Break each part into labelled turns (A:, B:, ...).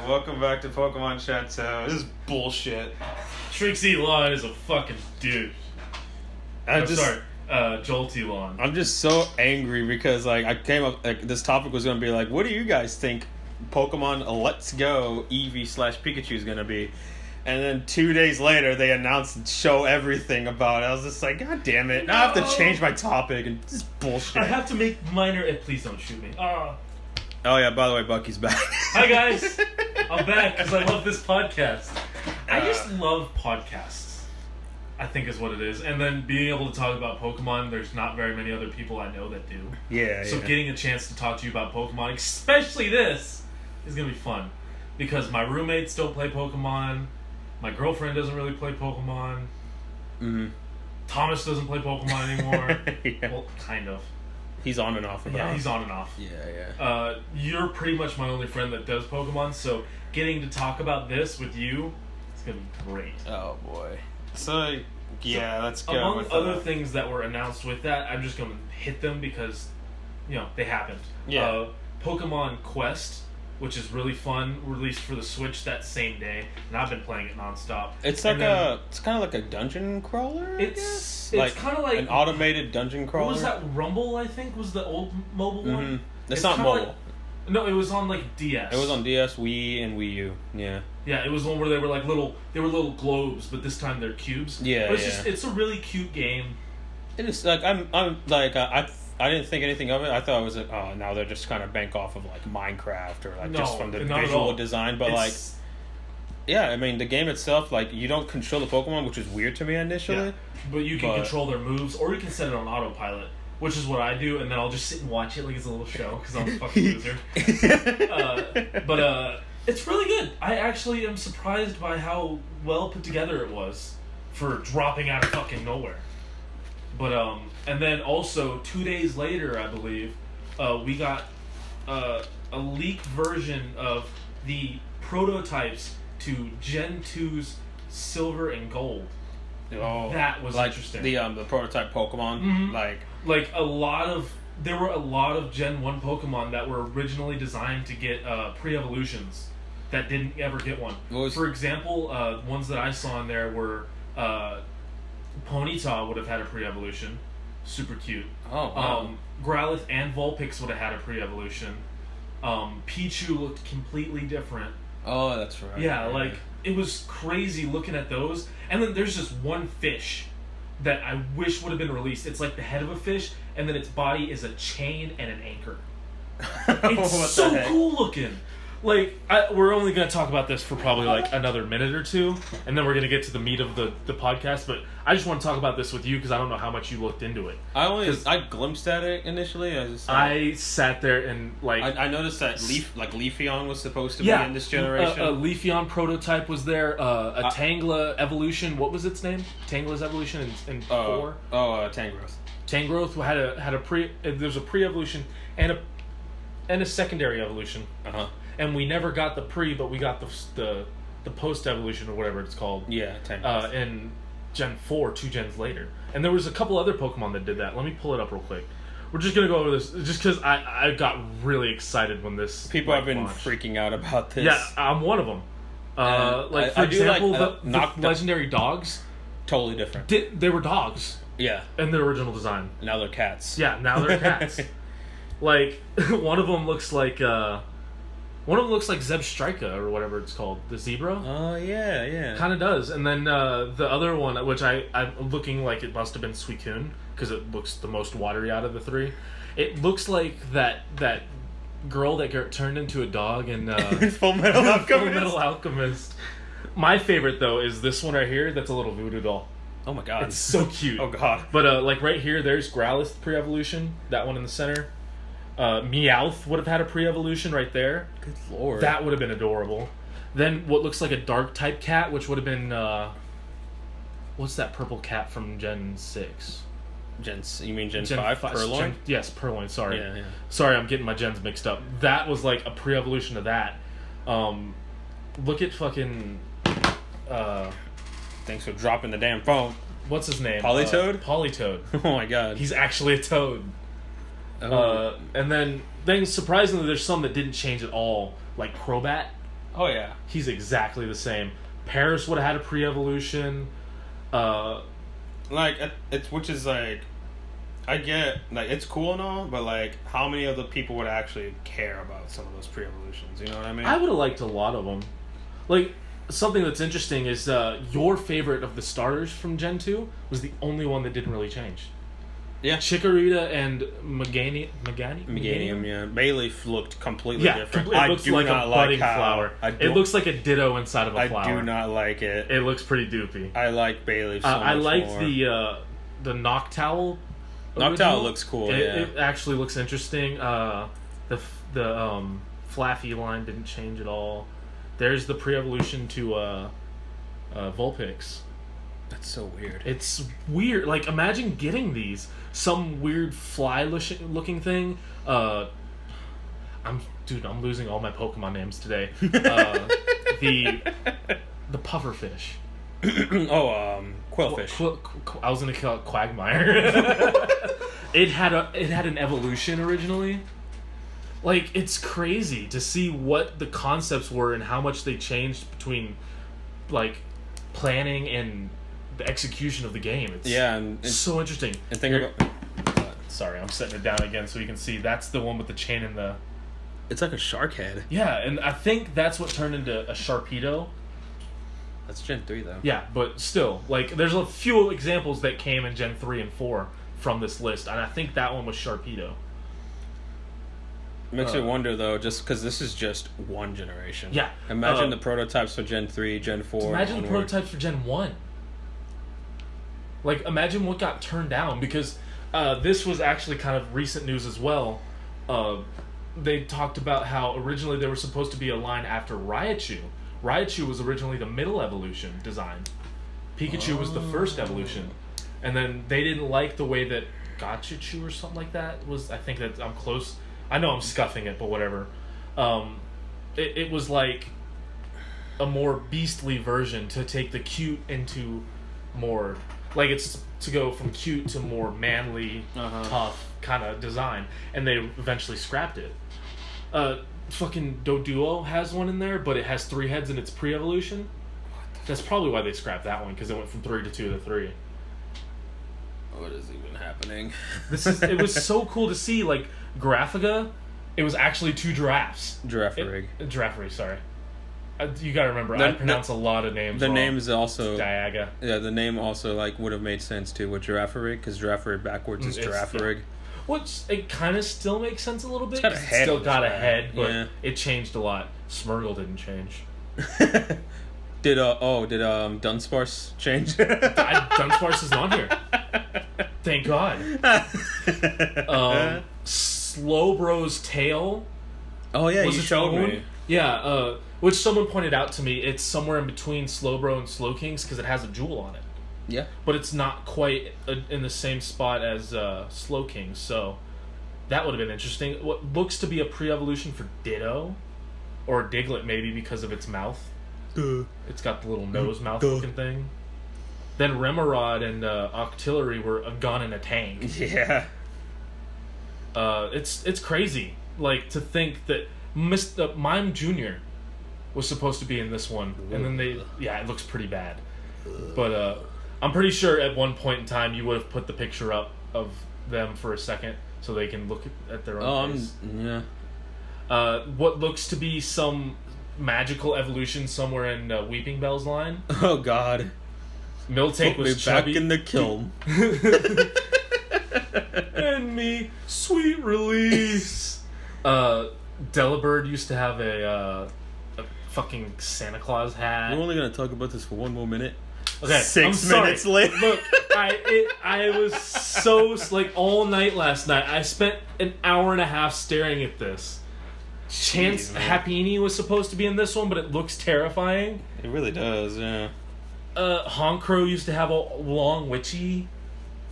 A: welcome back to Pokémon Chat-eau. This is bullshit.
B: Trixie Lawn is a fucking dude. Jolty Lawn.
A: I'm just so angry because I came up this topic was gonna be like, what do you guys think Pokemon Let's Go Eevee / Pikachu is gonna be? And then 2 days later, they announced and show everything about it. I was just like, God damn it! Now I have to change my topic and this is bullshit.
B: I have to make minor. Please don't shoot me.
A: Oh yeah, by the way, Bucky's back.
B: Hi guys, I'm back because I love this podcast. I just love podcasts, I think is what it is. And then being able to talk about Pokemon, there's not very many other people I know that do.
A: Yeah,
B: So getting a chance to talk to you about Pokemon, especially this, is going to be fun. Because my roommates don't play Pokemon, my girlfriend doesn't really play Pokemon, Thomas doesn't play Pokemon anymore.
A: Yeah.
B: Well, kind of.
A: He's on and off.
B: Yeah, he's on and off.
A: Yeah.
B: You're pretty much my only friend that does Pokemon, so getting to talk about this with you, it's going to be great.
A: Oh, boy. So, let's go.
B: Among other things that were announced with that, I'm just going to hit them because, they happened.
A: Yeah.
B: Pokemon Quest, which is really fun, released for the Switch that same day, and I've been playing it nonstop.
A: It's like it's kind of like a dungeon crawler.
B: It's
A: kind of
B: like
A: an automated dungeon crawler.
B: What was that? Rumble, I think, was the old mobile one.
A: It's not mobile.
B: No, it was on like DS.
A: It was on DS, Wii, and Wii U. Yeah. Yeah,
B: it was one where they were like little globes, but this time they're cubes.
A: Yeah,
B: but it's a really cute game.
A: It is like I didn't think anything of it. I thought it was now they're just kind of bank off of like Minecraft or just from the visual design, but I mean the game itself, you don't control the Pokemon, which is weird to me initially.
B: Yeah, but you can control their moves, or you can set it on autopilot, which is what I do, and then I'll just sit and watch it like it's a little show because I'm a fucking loser. But it's really good. I actually am surprised by how well put together it was for dropping out of fucking nowhere. But and then also 2 days later, I believe, we got a leaked version of the prototypes to Gen 2's Silver and Gold.
A: Oh,
B: that was interesting.
A: The prototype Pokemon,
B: there were a lot of Gen 1 Pokemon that were originally designed to get pre-evolutions that didn't ever get one. For example, ones that I saw in there were Ponyta would have had a pre-evolution. Super cute.
A: Oh, wow.
B: Growlithe and Vulpix would have had a pre-evolution. Pichu looked completely different.
A: Oh, that's right.
B: Yeah, it was crazy looking at those. And then there's just one fish that I wish would have been released. It's like the head of a fish, and then its body is a chain and an anchor. It's so cool looking. We're only going to talk about this for probably another minute or two, and then we're going to get to the meat of the podcast, but I just want to talk about this with you because I don't know how much you looked into it.
A: I glimpsed at it initially.
B: I sat there and
A: I noticed that Leafeon was supposed to be in this generation.
B: A Leafeon prototype was there. A Tangela evolution. What was its name? Tangela's evolution in 4.
A: Tangrowth.
B: Tangrowth had a pre. There's a pre-evolution and a secondary evolution. And we never got the pre, but we got the post-evolution or whatever it's called.
A: Yeah, Tangrowth.
B: In Gen 4, 2 gens later. And there was a couple other Pokemon that did that. Let me pull it up real quick. We're just going to go over this, just because I got really excited when this
A: People have been freaking out about this.
B: Yeah, I'm one of them. For example, the legendary dogs.
A: Totally different.
B: They were dogs.
A: Yeah.
B: In their original design.
A: Now they're cats.
B: Yeah, now they're cats. One of them looks like... One of them looks like Zebstrika or whatever it's called. The zebra?
A: Oh, yeah.
B: Kind of does. And then the other one, which I'm looking like it must have been Suicune, because it looks the most watery out of the three. It looks like that girl that turned into a dog in
A: Full Metal Alchemist.
B: Full Metal Alchemist. My favorite, though, is this one right here. That's a little voodoo doll.
A: Oh, my God.
B: It's so cute.
A: Oh, God.
B: But right here, there's Growlithe pre-evolution. That one in the center. Meowth would have had a pre-evolution right there.
A: Good lord.
B: That would have been adorable. Then what looks like a dark type cat, which would have been what's that purple cat from Gen 6?
A: You mean Gen 5? Purloin?
B: Yes, Purloin, sorry.
A: Yeah.
B: Sorry, I'm getting my gens mixed up. That was like a pre-evolution of that. Look at fucking
A: thanks for dropping the damn phone.
B: What's his name?
A: Politoed?
B: Politoed.
A: Oh my god.
B: He's actually a toad. And then surprisingly, there's some that didn't change at all, like Crobat.
A: Oh yeah.
B: He's exactly the same. Paris would have had a pre-evolution.
A: Like it's which is like, I get like it's cool and all, but like how many other people would actually care about some of those pre-evolutions? You know what I mean?
B: I would have liked a lot of them. Like something that's interesting is your favorite of the starters from Gen 2 was the only one that didn't really change.
A: Yeah.
B: Chikorita and Meganium,
A: yeah. Bayleaf looked completely different.
B: It looks like a budding flower. It looks like a Ditto inside of a flower.
A: I do not like it.
B: It looks pretty doopy.
A: I like Bayleaf so much
B: I liked
A: more.
B: the Noctowl.
A: Noctowl looks cool,
B: It actually looks interesting. The Flaffy line didn't change at all. There's the pre-evolution to Vulpix.
A: That's so weird.
B: It's weird. Like, imagine getting these. Some weird fly-looking thing. I'm losing all my Pokemon names today. The pufferfish.
A: Quillfish.
B: I was gonna call it Quagmire. It had an evolution originally. Like, it's crazy to see what the concepts were and how much they changed between, like, planning and the execution of the game. It's so interesting.
A: And think about.
B: Sorry, I'm setting it down again so you can see. That's the one with the chain and the.
A: It's like a shark head.
B: Yeah, and I think that's what turned into a Sharpedo.
A: That's Gen 3 though.
B: Yeah, but still, like, there's a few examples that came in Gen 3 and 4 from this list, and I think that one was Sharpedo.
A: Makes me wonder though, just because this is just one generation.
B: Yeah.
A: Imagine the prototypes for Gen 3, Gen 4.
B: Imagine the prototypes for Gen 1. Like, imagine what got turned down, because this was actually kind of recent news as well. They talked about how originally they were supposed to be a line after Raichu. Raichu was originally the middle evolution design. Pikachu was the first evolution. And then they didn't like the way that Gachichu or something like that was. I think that I'm close. I know I'm scuffing it, but whatever. It was like a more beastly version to take the cute into more... Like, it's to go from cute to more manly, tough kind of design. And they eventually scrapped it. Fucking Doduo has one in there, but it has 3 heads in its pre-evolution. That's probably why they scrapped that one, because it went from 3 to 2 to 3.
A: What is even happening?
B: It was so cool to see, like, Graphiga, it was actually 2 giraffes. Giraffe, sorry. You gotta remember, I pronounce a lot of names wrong.
A: The name is also...
B: Diaga.
A: Yeah, the name also, like, would have made sense, too, with Girafarig, because Girafarig backwards is Girafarig.
B: Yeah. Which, it kind of still makes sense a little bit.
A: It's
B: still got a head, but it changed a lot. Smurgle didn't change.
A: Did Dunsparce change?
B: Dunsparce is not here. Thank God. Slowbro's tail.
A: Oh yeah, you showed me.
B: Yeah, which someone pointed out to me. It's somewhere in between Slowbro and Slowking's because it has a jewel on it.
A: Yeah.
B: But it's not quite in the same spot as Slowking, so that would have been interesting. What looks to be a pre-evolution for Ditto, or Diglett maybe because of its mouth. It's got the little nose mouth looking thing. Then Remoraid and Octillery were a gun and a tank.
A: Yeah.
B: It's crazy. Like, to think that Mime Jr. was supposed to be in this one. And then it looks pretty bad. But I'm pretty sure at one point in time you would have put the picture up of them for a second so they can look at their own face.
A: Yeah.
B: What looks to be some magical evolution somewhere in Weeping Bell's line.
A: Oh God.
B: Miltank was chubby.
A: Back in the kiln.
B: And me, sweet release. Delibird used to have a fucking Santa Claus hat.
A: We're only gonna talk about this for one more minute.
B: Okay,
A: 6 minutes later.
B: Look, I was so, like, all night last night. I spent an hour and a half staring at this. Chance Happini was supposed to be in this one, but it looks terrifying.
A: It really does, yeah.
B: Honchkrow used to have a long witchy...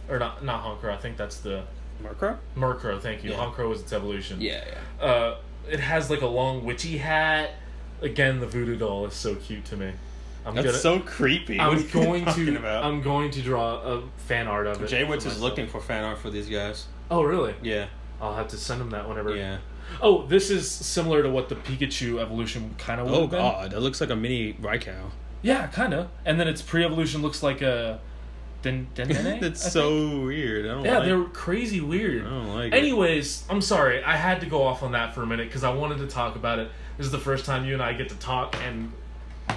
B: Or not Honchkrow, I think that's the...
A: Murkrow?
B: Murkrow, thank you.
A: Yeah.
B: Honchkrow was its evolution.
A: Yeah.
B: It has, like, a long witchy hat. Again, the voodoo doll is so cute to me.
A: That's so creepy.
B: I'm going to draw a fan art of it.
A: Jaywitz is looking for fan art for these guys.
B: Oh, really?
A: Yeah.
B: I'll have to send him that whenever.
A: Yeah.
B: Oh, this is similar to what the Pikachu evolution kind of would have been.
A: Oh god, that looks like a mini Raikou.
B: Yeah, kind of. And then its pre-evolution looks like a Dendene?
A: That's so weird.
B: They're crazy weird.
A: I don't like
B: Anyways, I'm sorry. I had to go off on that for a minute because I wanted to talk about it. This is the first time you and I get to talk, and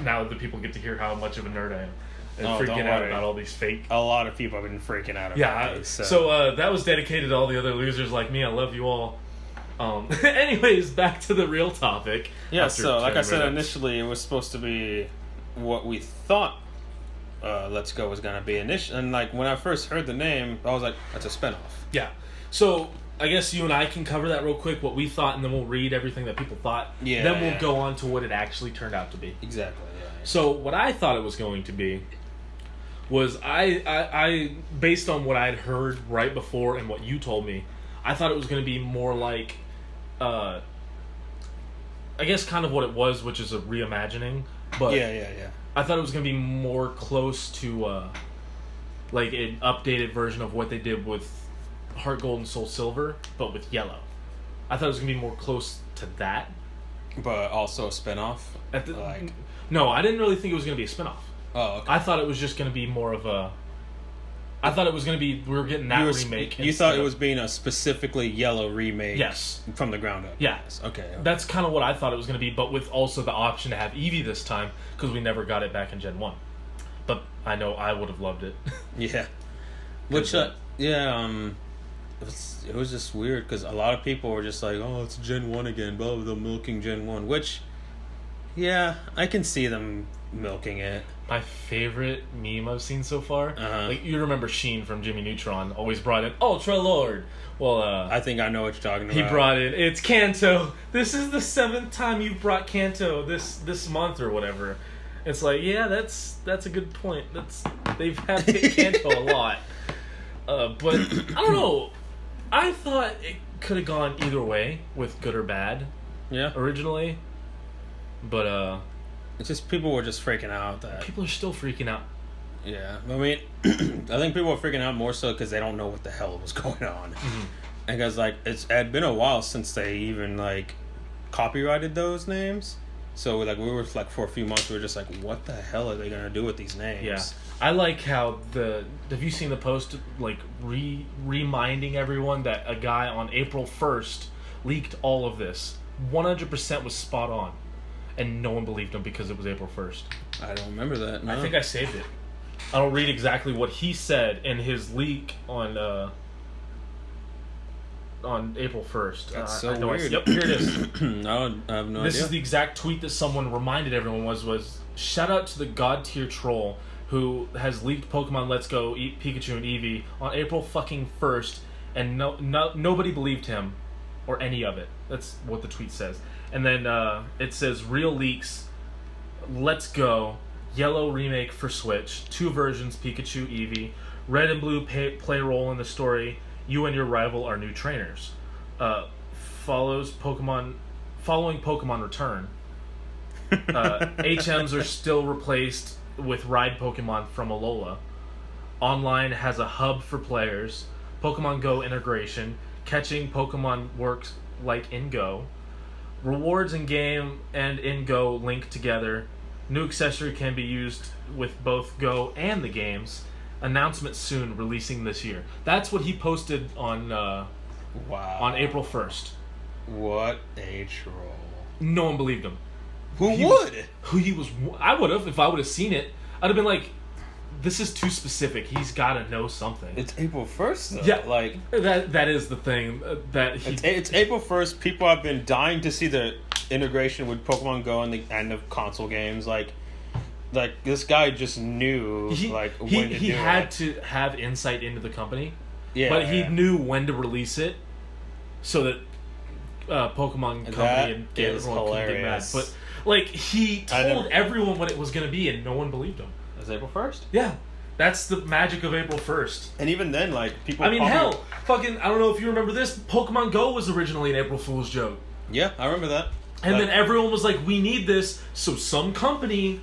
B: now the people get to hear how much of a nerd I am. And freaking out about all these fake...
A: A lot of people have been freaking out about these.
B: So that was dedicated to all the other losers like me. I love you all. Anyways, back to the real topic.
A: Yeah, so like I said initially, it was supposed to be what we thought Let's Go was going to be. And like when I first heard the name, I was like, that's a spinoff.
B: Yeah. So I guess you and I can cover that real quick, what we thought, and then we'll read everything that people thought.
A: Yeah.
B: Then we'll go on to what it actually turned out to be.
A: Exactly, yeah.
B: So what I thought it was going to be was I based on what I'd heard right before and what you told me, I thought it was going to be more like, I guess kind of what it was, which is a reimagining. But
A: yeah.
B: I thought it was going to be more close to like an updated version of what they did with Heart Gold and Soul Silver, but with yellow. I thought it was going to be more close to that.
A: But also a spinoff?
B: No, I didn't really think it was going to be a spinoff.
A: Oh, okay.
B: I thought it was just going to be more of a... I thought it was going to be... We were getting that remake.
A: You thought it was being a specifically yellow remake?
B: Yes.
A: From the ground up?
B: Yeah.
A: Yes. Okay.
B: That's kind of what I thought it was going to be, but with also the option to have Eevee this time, because we never got it back in Gen 1. But I know I would have loved it.
A: Yeah. Which, it was just weird, because a lot of people were just like, oh, it's Gen 1 again, blah, blah, milking Gen 1, which... Yeah, I can see them milking it.
B: My favorite meme I've seen so far, like you remember Sheen from Jimmy Neutron always brought in Ultra Lord. Well, I
A: think I know what you're talking about.
B: He brought in it's Kanto. This is the 7th time you've brought Kanto this month or whatever. It's like, yeah, that's a good point. They've had Kanto a lot, but I don't know. I thought it could have gone either way with good or bad.
A: Yeah.
B: Originally. But
A: it's just people were just freaking out that
B: people are still freaking out.
A: Yeah, I mean, I think people are freaking out more so because they don't know what the hell was going on, and because like it had been a while since they even like copyrighted those names. So like we were like for a few months we were just like, what the hell are they gonna do with these names?
B: Yeah, I like how have you seen the post like reminding everyone that a guy on April 1st leaked all of this. 100% was spot on. And no one believed him because it was April 1st.
A: I don't remember that. No.
B: I think I saved it. I don't read exactly what he said in his leak on April 1st.
A: That's so weird.
B: Yep, here it is.
A: No, I have no idea.
B: This is the exact tweet that someone reminded everyone was shout out to the god tier troll who has leaked Pokemon Let's Go, Pikachu and Eevee on April fucking 1st, and nobody believed him or any of it. That's what the tweet says. And then it says, real leaks, Let's Go, yellow remake for Switch, 2 versions, Pikachu, Eevee, red and blue play role in the story, you and your rival are new trainers. Following Pokemon Return. HMs are still replaced with ride Pokemon from Alola. Online has a hub for players, Pokemon Go integration, catching Pokemon works like in Go. Rewards in game and in Go linked together. New accessory can be used with both Go and the games. Announcement soon, releasing this year. That's what he posted on on April 1st.
A: What a troll.
B: No one believed him. I would have if I would have seen it. I'd have been like, this is too specific. He's got to know something.
A: It's April 1st, though.
B: Yeah,
A: like
B: that is the thing that
A: it's April 1st. People have been dying to see the integration with Pokemon Go and the end of console games. Like this guy just knew when to do it.
B: He had to have insight into the company.
A: Yeah,
B: but he knew when to release it, so that Pokemon company and everyone couldn't get mad. But like he told everyone what it was going to be, and no one believed him.
A: It's April 1st?
B: Yeah. That's the magic of April 1st.
A: And even then, like, people...
B: I mean, hell, fucking, I don't know if you remember this, Pokemon Go was originally an April Fool's joke.
A: Yeah, I remember that.
B: And then everyone was like, we need this, so some company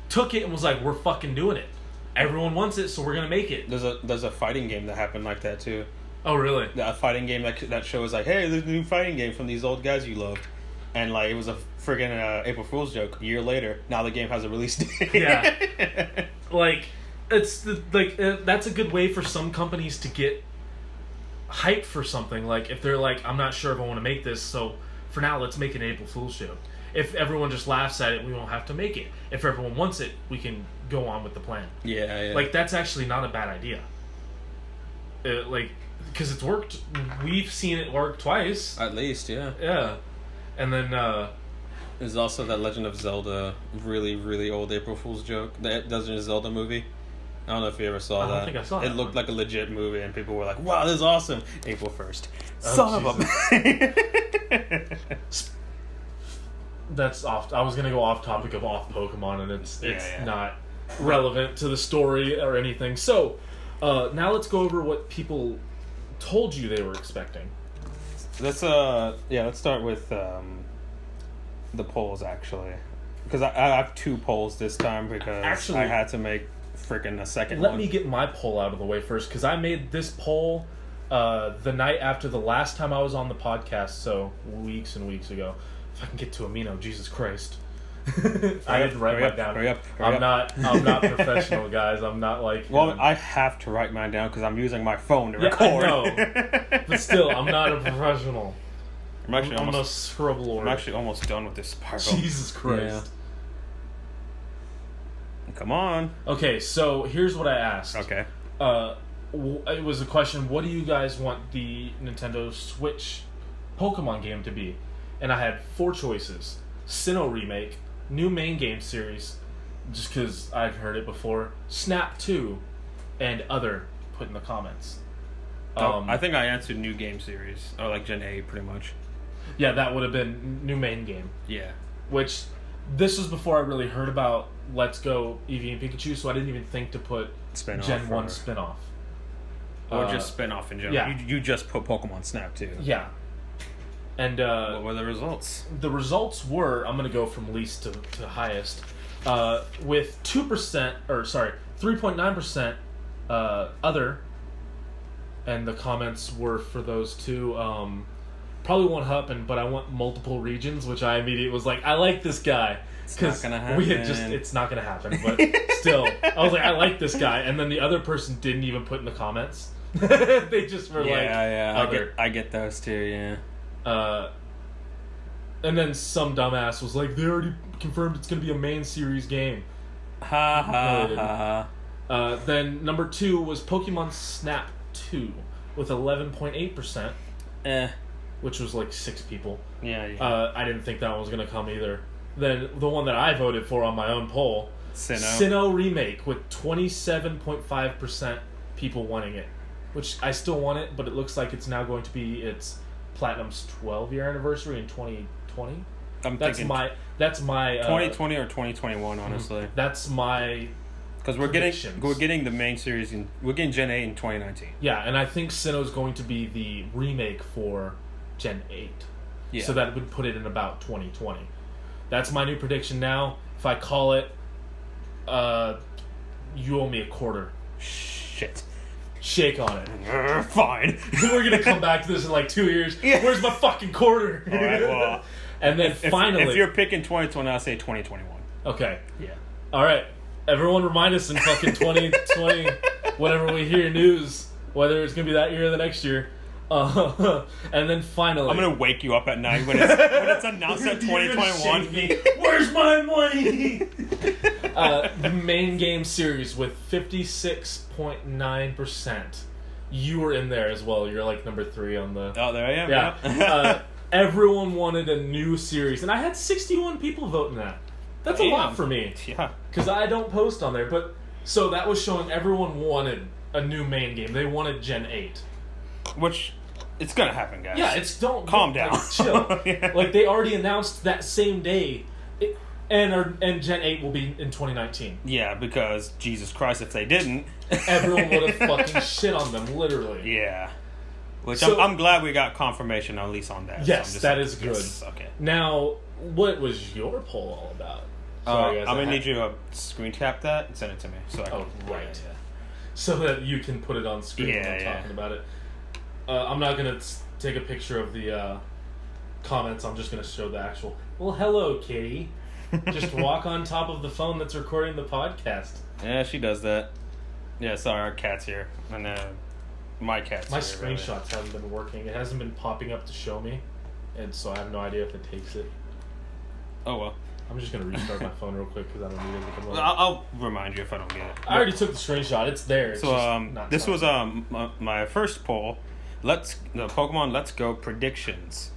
B: took it and was like, we're fucking doing it. Everyone wants it, so we're gonna make it.
A: There's a fighting game that happened like that, too.
B: Oh, really?
A: That fighting game that shows like, hey, there's a new fighting game from these old guys you loved, and like it was a friggin' April Fool's joke. A year later, now the game has a release date.
B: Yeah, like that's a good way for some companies to get hype for something. Like if they're like, I'm not sure if I want to make this, so for now let's make an April Fool's joke. If everyone just laughs at it, we won't have to make it. If everyone wants it, we can go on with the plan.
A: Yeah.
B: Like that's actually not a bad idea. Because it's worked. We've seen it work twice.
A: At least, yeah.
B: Yeah. And then,
A: there's also that Legend of Zelda really, really old April Fool's joke. The Legend of Zelda movie. I don't know if you ever saw that.
B: I don't think I saw that.
A: It looked like a legit movie, and people were like, wow, this is awesome. April 1st.
B: Oh,
A: Son of a...
B: That's off. I was going to go off topic of off Pokemon, and it's
A: Yeah.
B: not relevant to the story or anything. So, now let's go over what people told you they were expecting.
A: Let's start with the polls, actually. Because I have 2 polls this time because
B: Actually,
A: I had to make freaking a second
B: Let
A: one.
B: me get my poll out of the way first, because I made this poll the night after the last time I was on the podcast, so weeks and weeks ago. If I can get to Amino, Jesus Christ. I had to write mine down.
A: Hurry up.
B: I'm not professional, guys. I'm not like...
A: Well, I have to write mine down because I'm using my phone to record.
B: I know. But still, I'm not a professional.
A: I'm actually
B: I'm
A: almost...
B: a scribbler.
A: I'm actually almost done with this spiral.
B: Jesus Christ.
A: Yeah. Come on.
B: Okay, so here's what I asked.
A: Okay.
B: It was a question, what do you guys want the Nintendo Switch Pokemon game to be? And I had 4 choices. Sinnoh Remake, new main game series, just because I've heard it before, Snap 2, and other, put in the comments.
A: I think I answered new game series. Or like Gen 8, pretty much.
B: Yeah, that would have been new main game.
A: Yeah.
B: Which, this was before I really heard about Let's Go Eevee and Pikachu, so I didn't even think to put
A: Spin-off
B: Gen 1 spin-off.
A: Or just spin-off in general.
B: Yeah.
A: You just put Pokemon Snap, too.
B: Yeah. And
A: what were the results?
B: the results were, I'm going to go from least to highest, with 3.9% other, and the comments were for those 2, probably won't happen, but I want multiple regions, which I immediately was like, I like this guy.
A: It's not gonna happen.
B: It's not going to happen, but still, I was like, I like this guy, and then the other person didn't even put in the comments. They just were other.
A: I get those too, yeah.
B: And then some dumbass was like, they already confirmed it's going to be a main series game.
A: Ha ha ha.
B: Then number 2 was Pokemon Snap 2 with 11.8%. Which was like 6 people.
A: Yeah.
B: I didn't think that one was going to come either. Then the one that I voted for on my own poll, Sinnoh Remake with 27.5% people wanting it. Which I still want it, but it looks like it's now going to be its Platinum's 12-year anniversary in 2020. That's my
A: 2020 or 2021, honestly.
B: That's my
A: because we're getting the main series we're getting Gen 8 in 2019.
B: Yeah, and I think Sinnoh's going to be the remake for Gen 8. Yeah. So that would put it in about 2020. That's my new prediction now. If I call it, you owe me a quarter.
A: Shit.
B: Shake on it.
A: Fine.
B: We're gonna come back to this in like 2 years. Yeah. Where's my fucking quarter?
A: All right, well,
B: and then finally,
A: if you're picking 2020, I'll say 2021.
B: Okay.
A: Yeah.
B: All right. Everyone, remind us in fucking 2020, whenever we hear news, whether it's gonna be that year or the next year. And then finally,
A: I'm gonna wake you up at night when it's announced at 2021.
B: Where's my money? The main game series with 56.9%. You were in there as well. You're like number 3 on the.
A: Oh, there I am.
B: Yeah. Everyone wanted a new series, and I had 61 people voting that. That's a lot for me.
A: Yeah.
B: Because I don't post on there, but so that was showing everyone wanted a new main game. They wanted Gen 8.
A: Which, it's gonna happen, guys.
B: Yeah,
A: calm down.
B: Like, chill.
A: Yeah.
B: Like they already announced that same day, and Gen 8 will be in 2019.
A: Yeah, because Jesus Christ, if they didn't,
B: everyone would have fucking shit on them, literally.
A: Yeah. Which I'm glad we got confirmation at least on that.
B: Yes, that is good.
A: Okay.
B: Now, what was your poll all about? Sorry, guys,
A: I'm gonna need you to screen cap that and send it to me. So I can,
B: right. Yeah. So that you can put it on screen when I'm talking about it. I'm not gonna take a picture of the comments. I'm just gonna show the actual. Well, hello, kitty. Just walk on top of the phone that's recording the podcast.
A: Yeah, she does that. Yeah, sorry, our cat's here. And my cat's
B: My
A: here.
B: screenshots haven't been working. It hasn't been popping up to show me. And so I have no idea if it takes it.
A: Oh, well.
B: I'm just going to restart my phone real quick because I don't need it at the moment.
A: I'll remind you if I don't get it.
B: I already took the screenshot. It's there. It's
A: So,
B: just not
A: this
B: telling
A: was my first poll. The Pokemon Let's Go predictions.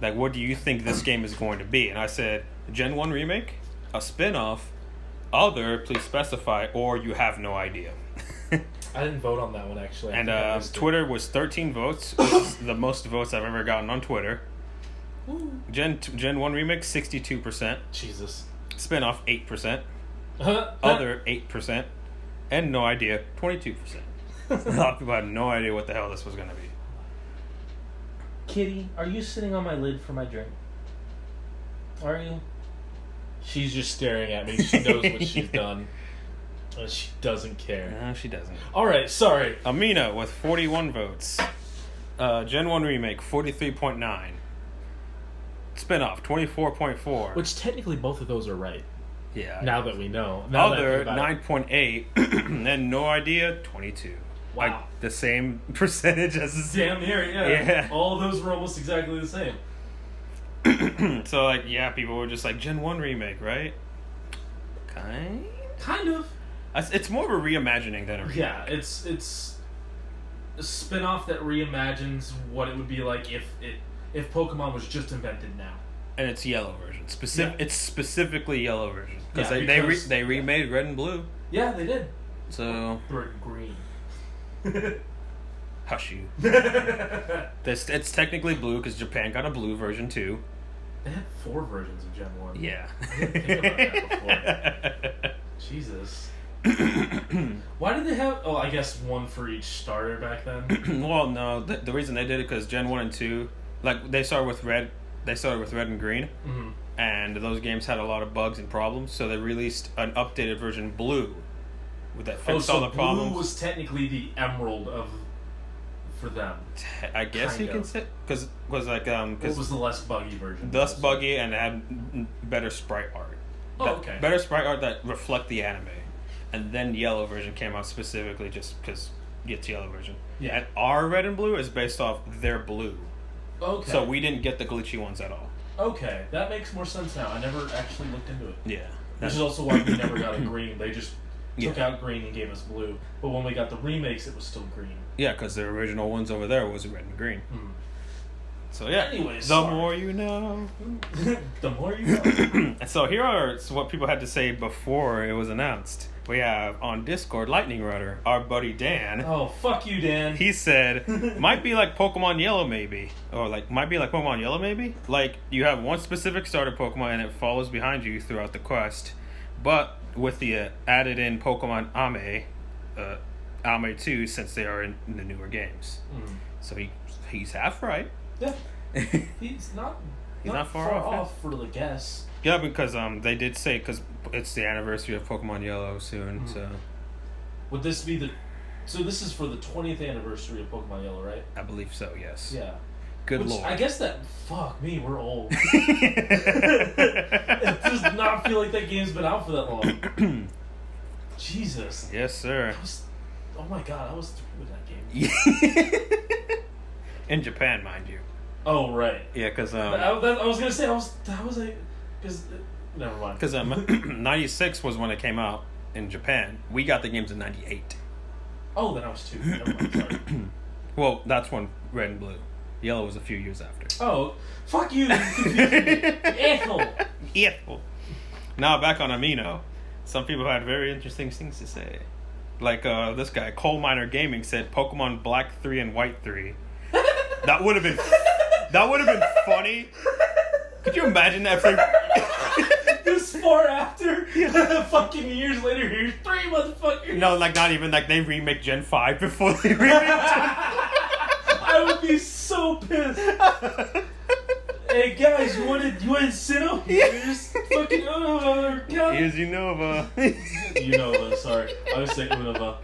A: Like, what do you think this game is going to be? And I said, Gen 1 remake, a spin-off, other, please specify, or you have no idea.
B: I didn't vote on that one, actually.
A: And Twitter was 13 votes, which is the most votes I've ever gotten on Twitter.
B: Ooh.
A: Gen 1 remake, 62%.
B: Jesus.
A: Spin-off, 8%. Other, 8%. And no idea, 22%. A lot of people had no idea what the hell this was going to be.
B: Kitty, are you sitting on my lid for my drink? Are you? She's just staring at me. She knows what she's done. And she doesn't care.
A: No, she doesn't.
B: Alright, sorry.
A: Amino with 41 votes. Gen 1 remake, 43.9. Spin-off, 24.4.
B: Which technically both of those are right.
A: Yeah.
B: Now that we know.
A: Other, 9.8. And no idea, 22.
B: Wow.
A: Like the same percentage as the
B: Damn near, yeah.
A: Yeah.
B: All those were almost exactly the same.
A: So, like, yeah, people were just like, Gen 1 remake, right?
B: Kind of.
A: It's more of a reimagining than a remake.
B: Yeah, it's a spin-off that reimagines what it would be like if Pokemon was just invented now.
A: And it's yellow version.
B: Yeah.
A: It's specifically yellow version.
B: Yeah,
A: Because they remade red and blue.
B: Yeah, they did.
A: So...
B: Or green.
A: Hush you. It's technically blue because Japan got a blue version too.
B: They had 4 versions of Gen 1.
A: Yeah.
B: I didn't think about that before. Jesus. Why did they have... Oh, I guess one for each starter back then?
A: Well, no. The reason they did it because Gen 1 and 2... Like, they started with red and green.
B: Mm-hmm.
A: And those games had a lot of bugs and problems. So they released an updated version, blue. With that fixed all the problems.
B: Blue was technically the emerald for them.
A: I guess you can say... Because like...
B: What was the less buggy version?
A: Less buggy and it had better sprite art.
B: Okay.
A: Better sprite art that reflect the anime. And then yellow version came out specifically just because it's yellow version.
B: Yeah.
A: And our red and blue is based off their blue.
B: Okay.
A: So we didn't get the glitchy ones at all.
B: Okay, that makes more sense now. I never actually looked into it.
A: Yeah.
B: Which is also why we never got a green. They just took out green and gave us blue. But when we got the remakes, it was still green.
A: Yeah, because the original ones over there was red and green.
B: Mm.
A: So yeah.
B: Anyways,
A: the more you know.
B: The more you know.
A: And so here are what people had to say before it was announced. We have on Discord Lightning Rudder, our buddy Dan.
B: Oh, fuck you, Dan.
A: He said, might be like Pokemon Yellow maybe. Or like, might be like Pokemon Yellow maybe. Like, you have one specific starter Pokemon and it follows behind you throughout the quest. But with the added in Pokemon Ame 2 since they are in the newer games.
B: Mm.
A: So he's half right.
B: Yeah. He's not
A: far
B: off for the guess.
A: Yeah, because they did say because it's the anniversary of Pokemon Yellow soon.
B: Mm-hmm.
A: So
B: would this be so this is for the 20th anniversary of Pokemon Yellow, right?
A: I believe so. Yes.
B: Yeah.
A: Good lord.
B: I guess that. Fuck me, we're old. It does not feel like that game's been out for that long. Jesus.
A: Yes, sir.
B: Oh my god, I was through with that game.
A: In Japan, mind you.
B: Oh right.
A: Yeah, because
B: I was gonna say I was like, because never mind.
A: Because 96 was when it came out in Japan. We got the games in 98.
B: Oh, then I was 2. Never mind. Sorry.
A: Well, that's when Red and Blue. Yellow was a few years after.
B: Oh, fuck you! Ethel.
A: Ethel. Now back on Amino. Some people had very interesting things to say. Like this guy, Coal Miner Gaming, said Pokemon Black 3 and White 3. That would have been funny. Could you imagine that?
B: This far after, fucking years later, here's 3 motherfuckers.
A: No, like not even like they remake Gen 5 before they remake Gen 5.
B: I would be so pissed. Hey guys, you wanted Sinnoh? Here's fucking Unova.
A: Here's Unova.
B: Unova, sorry. I was saying Unova.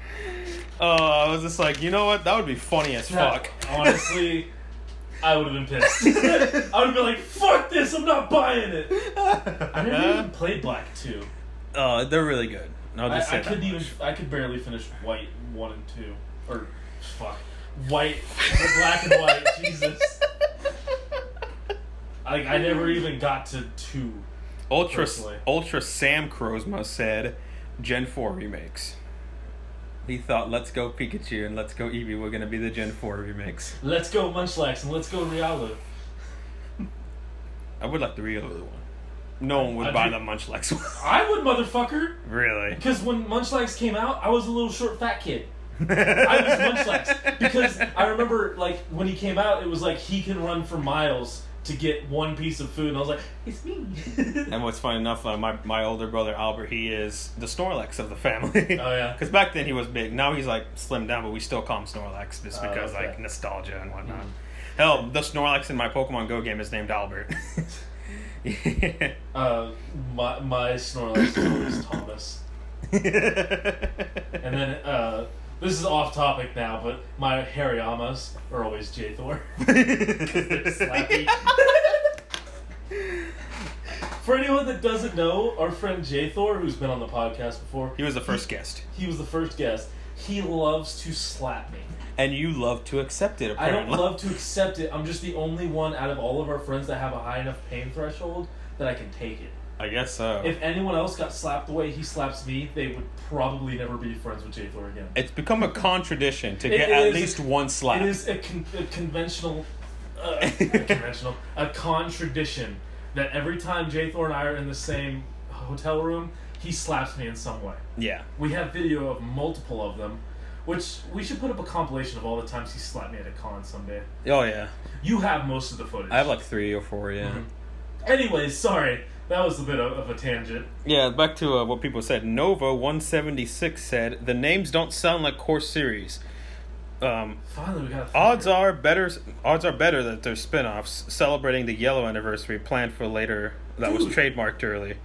A: I was just like, you know what? That would be funny as fuck.
B: Honestly, I would have been pissed. I would have been like, fuck this, I'm not buying it. I never even played Black 2.
A: They're really good. I'll just say
B: I could barely finish White 1 and 2. Or, fuck. White, Black and White, Jesus. I never even got to 2.
A: Ultra Sam Crozma said, Gen 4 remakes. He thought, let's go Pikachu and let's go Eevee were going to be the Gen 4 remakes.
B: Let's go Munchlax and let's go Riolu.
A: I would like the Riolu one. No one would buy the Munchlax one.
B: I would, motherfucker.
A: Really?
B: Because when Munchlax came out, I was a little short fat kid. I was Munchlax. Because I remember, like, when he came out, it was like he can run for miles to get one piece of food, and I was like, it's me.
A: And what's funny enough, my older brother Albert, he is the Snorlax of the family.
B: Oh yeah.
A: Because back then he was big. Now he's like slimmed down, but we still call him Snorlax just because like nostalgia and whatnot. Hell, the Snorlax in my Pokemon Go game is named Albert.
B: Yeah. My Snorlax is always Thomas. And then this is off topic now, but my Harayamas are always J-Thor. They're slappy. For anyone that doesn't know, our friend J-Thor, who's been on the podcast before...
A: He was the first guest.
B: He was the first guest. He loves to slap me.
A: And you love to accept it, apparently.
B: I don't love to accept it. I'm just the only one out of all of our friends that have a high enough pain threshold that I can take it.
A: I guess so.
B: If anyone else got slapped the way he slaps me, they would probably never be friends with J-Thor again.
A: It's become a contradiction to get at least one slap.
B: It is a conventional... a contradiction that every time J-Thor and I are in the same hotel room, he slaps me in some way.
A: Yeah.
B: We have video of multiple of them, which we should put up a compilation of all the times he slapped me at a con someday.
A: Oh, yeah.
B: You have most of the footage.
A: I have like 3 or 4, yeah.
B: Mm-hmm. Anyways, sorry. That was a bit of a tangent.
A: Yeah, back to what people said. Nova176 said, the names don't sound like core series.
B: Finally, we got
A: odds are better that they're spin-offs celebrating the Yellow anniversary planned for later that was trademarked early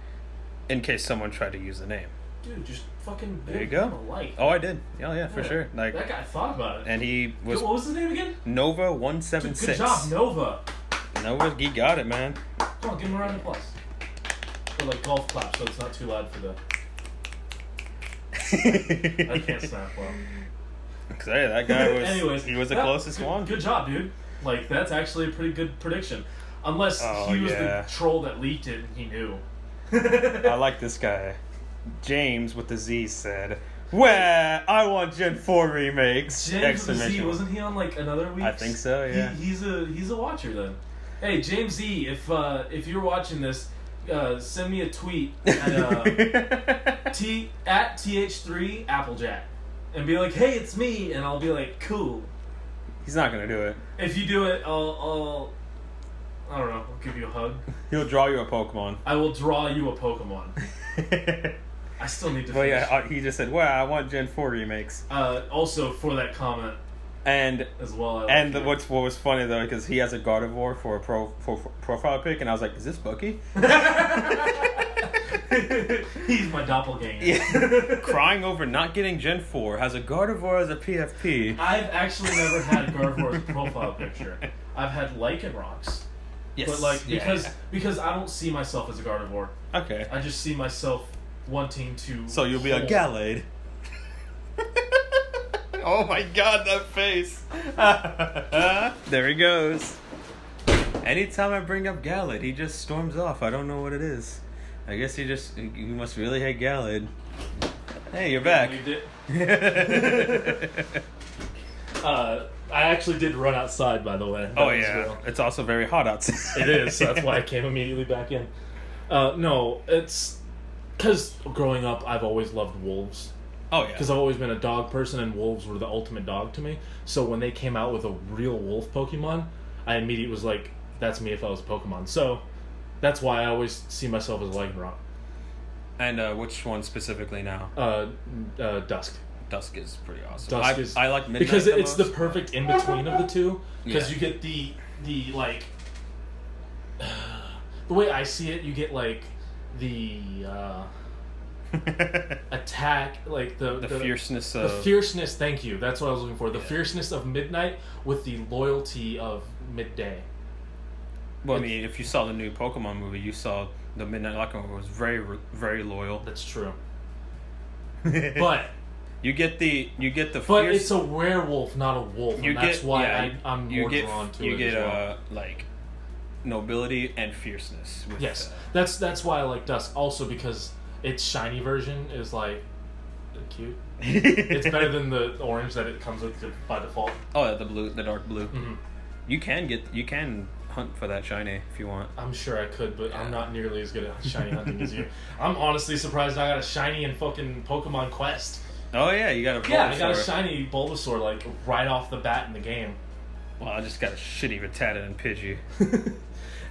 A: in case someone tried to use the name.
B: Dude, just fucking
A: there you go. Oh, I did. Yeah, for sure. Like
B: that guy thought about it.
A: And he was...
B: What was his name again?
A: Nova176.
B: Good job, Nova.
A: Nova, he got it, man.
B: Come on, give him a round of applause. Or like golf clap, so it's not too loud for the... I can't snap well.
A: Cause hey, that guy was.
B: Anyways,
A: he was the closest one.
B: Good job, dude. Like that's actually a pretty good prediction, unless he was the troll that leaked it and he knew.
A: I like this guy. James with the Z said, "Well, I want Gen 4 remakes."
B: James with the Z, wasn't he on like another week?
A: I think so. Yeah.
B: He's a watcher then. Hey, James Z, if you're watching this, send me a tweet at th3 Applejack. And be like, hey, it's me, and I'll be like, cool.
A: He's not gonna do it.
B: If you do it, I don't know, I'll give you a hug.
A: He'll draw you a Pokemon.
B: I will draw you a Pokemon. I still need to finish.
A: Yeah, he just said, well, I want Gen 4 remakes.
B: Also, for that comment,
A: and
B: as well.
A: What was funny, though, because he has a Gardevoir for a profile pic, and I was like, is this Bucky?
B: He's my doppelganger.
A: Yeah. Crying over not getting Gen 4, has a Gardevoir as a PFP.
B: I've actually never had Gardevoir as a profile picture. I've had Lycanrocs. Yes. But like because I don't see myself as a Gardevoir.
A: Okay.
B: I just see myself wanting to.
A: So you'll be a Gallade. Oh my god, that face. There he goes. Anytime I bring up Gallade, he just storms off. I don't know what it is. I guess you must really hate Gallade. Hey, you're back.
B: I actually did run outside, by the way.
A: Oh, yeah. Real. It's also very hot outside.
B: It is, so that's why I came immediately back in. No, it's... Because growing up, I've always loved wolves.
A: Oh, yeah.
B: Because I've always been a dog person, and wolves were the ultimate dog to me. So when they came out with a real wolf Pokemon, I immediately was like, that's me if I was a Pokemon. So... That's why I always see myself as a Lycanroc.
A: And which one specifically now?
B: Dusk.
A: Dusk is pretty awesome.
B: Dusk is
A: I like Midnight
B: because it's
A: the
B: perfect in between of the two. Because you get the like the way I see it, you get like the attack, like the
A: fierceness
B: the
A: of
B: fierceness. Thank you. That's what I was looking for. The
A: Yeah.
B: fierceness of midnight with the loyalty of midday.
A: Well, I mean, if you saw the new Pokemon movie, you saw the Midnight Locker was very, very loyal.
B: That's true. But
A: you get the
B: but
A: fierce.
B: it's a werewolf, not a wolf. And that's why I'm more drawn to it.
A: You get
B: as well.
A: like nobility and fierceness. With
B: Yes, that's why I like Dusk. Also because its shiny version is like cute. It's better than the orange that it comes with by default.
A: Oh, the dark blue.
B: Mm-hmm.
A: You can hunt for that shiny if you want.
B: I'm sure I could, but I'm not nearly as good at shiny hunting as you. I'm honestly surprised I got a shiny in fucking Pokemon Quest.
A: Oh yeah, you got a Bulbasaur.
B: Yeah, I got a shiny Bulbasaur like right off the bat in the game.
A: Well, I just got a shitty Rattata and Pidgey.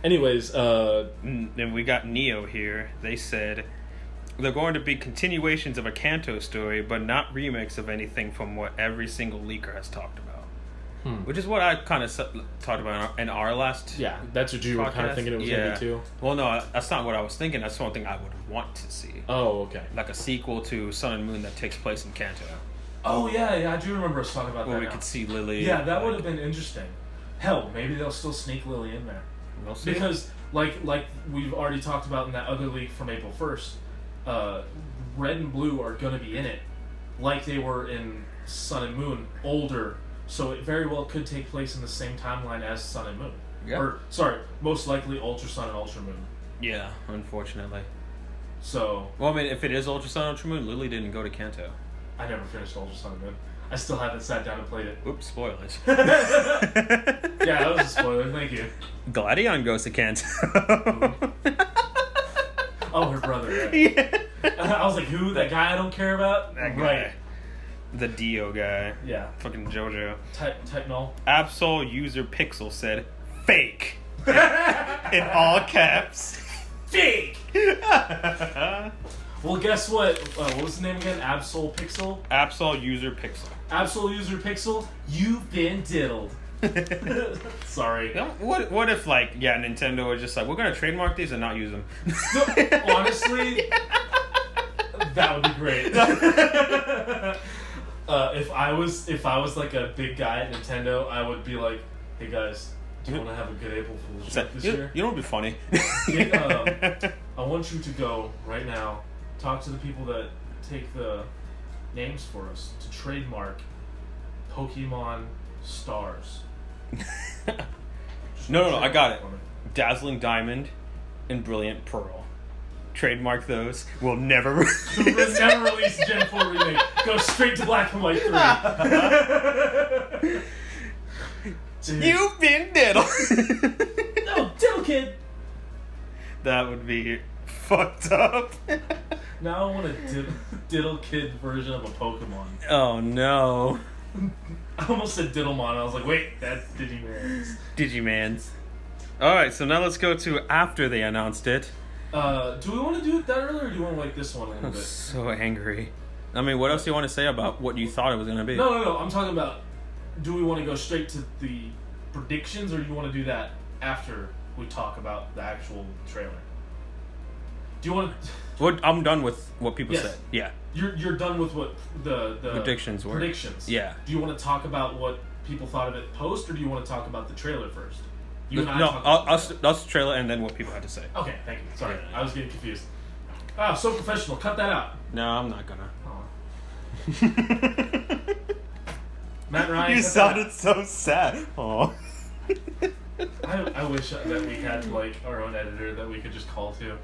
B: Anyways,
A: Then we got Neo here. They said they're going to be continuations of a Kanto story, but not remakes of anything from what every single leaker has talked about. Which is what I kind of talked about in our last.
B: Yeah, that's what you were kind of thinking it was going to be too.
A: Well, no, that's not what I was thinking. That's one thing I would want to see.
B: Oh, okay.
A: Like a sequel to Sun and Moon that takes place in Kanto.
B: Oh yeah, I do remember us talking about
A: where
B: that.
A: We
B: now.
A: could see Lily.
B: Yeah, that would have been interesting. Hell, maybe they'll still sneak Lily in there.
A: We'll see.
B: Because like we've already talked about in that other leak from April 1st, Red and Blue are going to be in it, like they were in Sun and Moon, older. So it very well could take place in the same timeline as Sun and Moon.
A: Yeah.
B: Or, sorry, most likely Ultra Sun and Ultra Moon.
A: Yeah, unfortunately.
B: So...
A: Well, I mean, if it is Ultra Sun, Ultra Moon, Lily didn't go to Kanto.
B: I never finished Ultra Sun and Moon. I still haven't sat down and played it.
A: Oops, spoilers.
B: Yeah, that was a spoiler. Thank you.
A: Gladion goes to Kanto.
B: Oh, her brother. Right.
A: Yeah.
B: I was like, who? That guy I don't care about?
A: That guy.
B: Right.
A: The Dio guy.
B: Yeah.
A: Fucking JoJo.
B: Technol.
A: Absol user Pixel said, fake. In all caps.
B: Fake! Well, guess what? What was the name again? Absol Pixel?
A: Absol user Pixel.
B: Absol user Pixel, you've been diddled. Sorry.
A: You know, what if, like, Nintendo was just like, we're going to trademark these and not use them?
B: No, honestly, that would be great. If I was like a big guy at Nintendo, I would be like, hey guys, do you want to have a good April Fool's joke this year?
A: You know what would be funny?
B: I want you to go right now, talk to the people that take the names for us to trademark Pokemon Stars.
A: No, I got it. Dazzling Diamond and Brilliant Pearl. Trademark those. We'll never
B: never release Gen 4 remake. Go straight to Black and White 3.
A: You've been diddled.
B: No, Diddle Kid.
A: That would be fucked up.
B: Now I want a Diddle Kid version of a Pokemon.
A: Oh no.
B: I almost said Diddlemon. I was like, wait, that's Digimans.
A: Digimans. Alright, so now let's go to after they announced it.
B: Do we want to do it that early, or do you want to like this one a little
A: I'm
B: bit?
A: so angry. I mean, what else do you want to say about what you thought it was going to be?
B: No. I'm talking about, do we want to go straight to the predictions, or do you want to do that after we talk about the actual trailer? Do you want to...
A: I'm done with what people
B: Yes.
A: said. Yeah.
B: You're done with what the
A: Predictions were.
B: Predictions.
A: Yeah.
B: Do you want to talk about what people thought of it post, or do you want to talk about the trailer first? You and I
A: No,
B: talk about
A: that's the trailer and then what people had to say.
B: Okay, thank you. Sorry, I was getting confused. Ah, so professional. Cut that out.
A: No, I'm not gonna.
B: Matt and Ryan.
A: You sounded so sad. Aw.
B: I wish that we had like our own editor that we could just call to.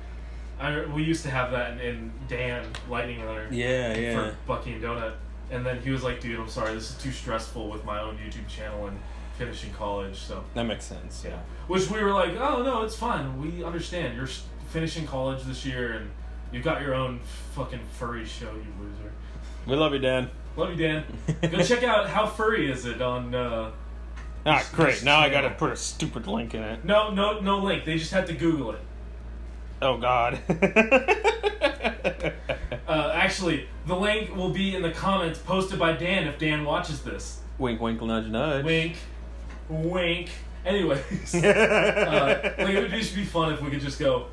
B: We used to have that in Dan Lightning Runner.
A: Yeah.
B: For Bucky and Donut, and then he was like, "Dude, I'm sorry. This is too stressful with my own YouTube channel and finishing college." So
A: That makes sense.
B: yeah, which we were like, "Oh no, it's fine. We understand. You're finishing college this year, and you've got your own fucking furry show, you loser."
A: We love you, Dan.
B: Love you, Dan. Go check out How Furry Is It on.
A: Great. Now I gotta put a stupid link in it.
B: No link. They just have to Google it.
A: Oh God.
B: Actually, the link will be in the comments posted by Dan if Dan watches this.
A: Wink, wink, nudge, nudge.
B: Wink, wink. Anyways, like it would just be fun if we could just go,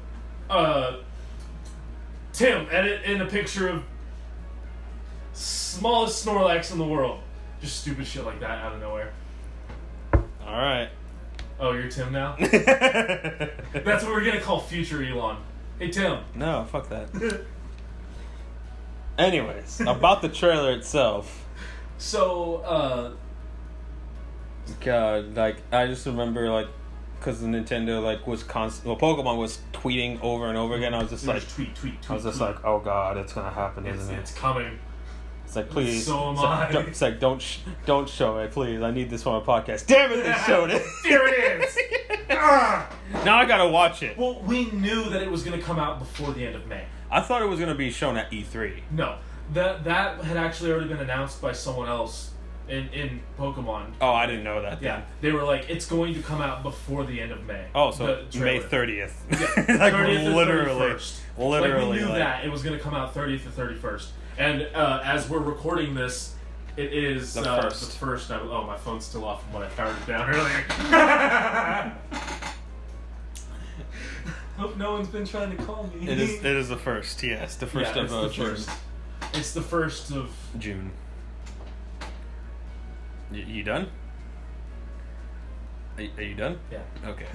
B: Tim, edit in a picture of smallest Snorlax in the world. Just stupid shit like that out of nowhere.
A: All right.
B: Oh, you're Tim now? That's what we're gonna call future Elon. Hey, Tim.
A: No, fuck that. Anyways, about the trailer itself.
B: So,
A: God, like, I just remember, like, because the Nintendo, like, was Pokemon was tweeting over and over again. I was just like,
B: tweet.
A: I was just like, oh God, it's gonna happen, isn't it?
B: It's coming.
A: It's like, please.
B: So am I.
A: It's like, don't show it, please. I need this for my podcast. Damn it, they showed it.
B: Here it is.
A: Now I gotta watch it.
B: Well, we knew that it was gonna come out before the end of May.
A: I thought it was gonna be shown at E3.
B: No, that had actually already been announced by someone else in Pokemon.
A: Oh, I didn't know that.
B: Yeah, they were like, it's going to come out before the end of May.
A: Oh, so May 30th.
B: Yeah,
A: like
B: 30th
A: literally,
B: 31st.
A: literally.
B: Like, we knew that it was going to come out 30th or 31st. And as we're recording this, it is
A: the first.
B: The first. Oh, my phone's still off from when I powered it down earlier. Hope no one's been trying to call me.
A: It is the first. Yes, the first of June.
B: First. It's the first of
A: June. You done? Are you done?
B: Yeah.
A: Okay.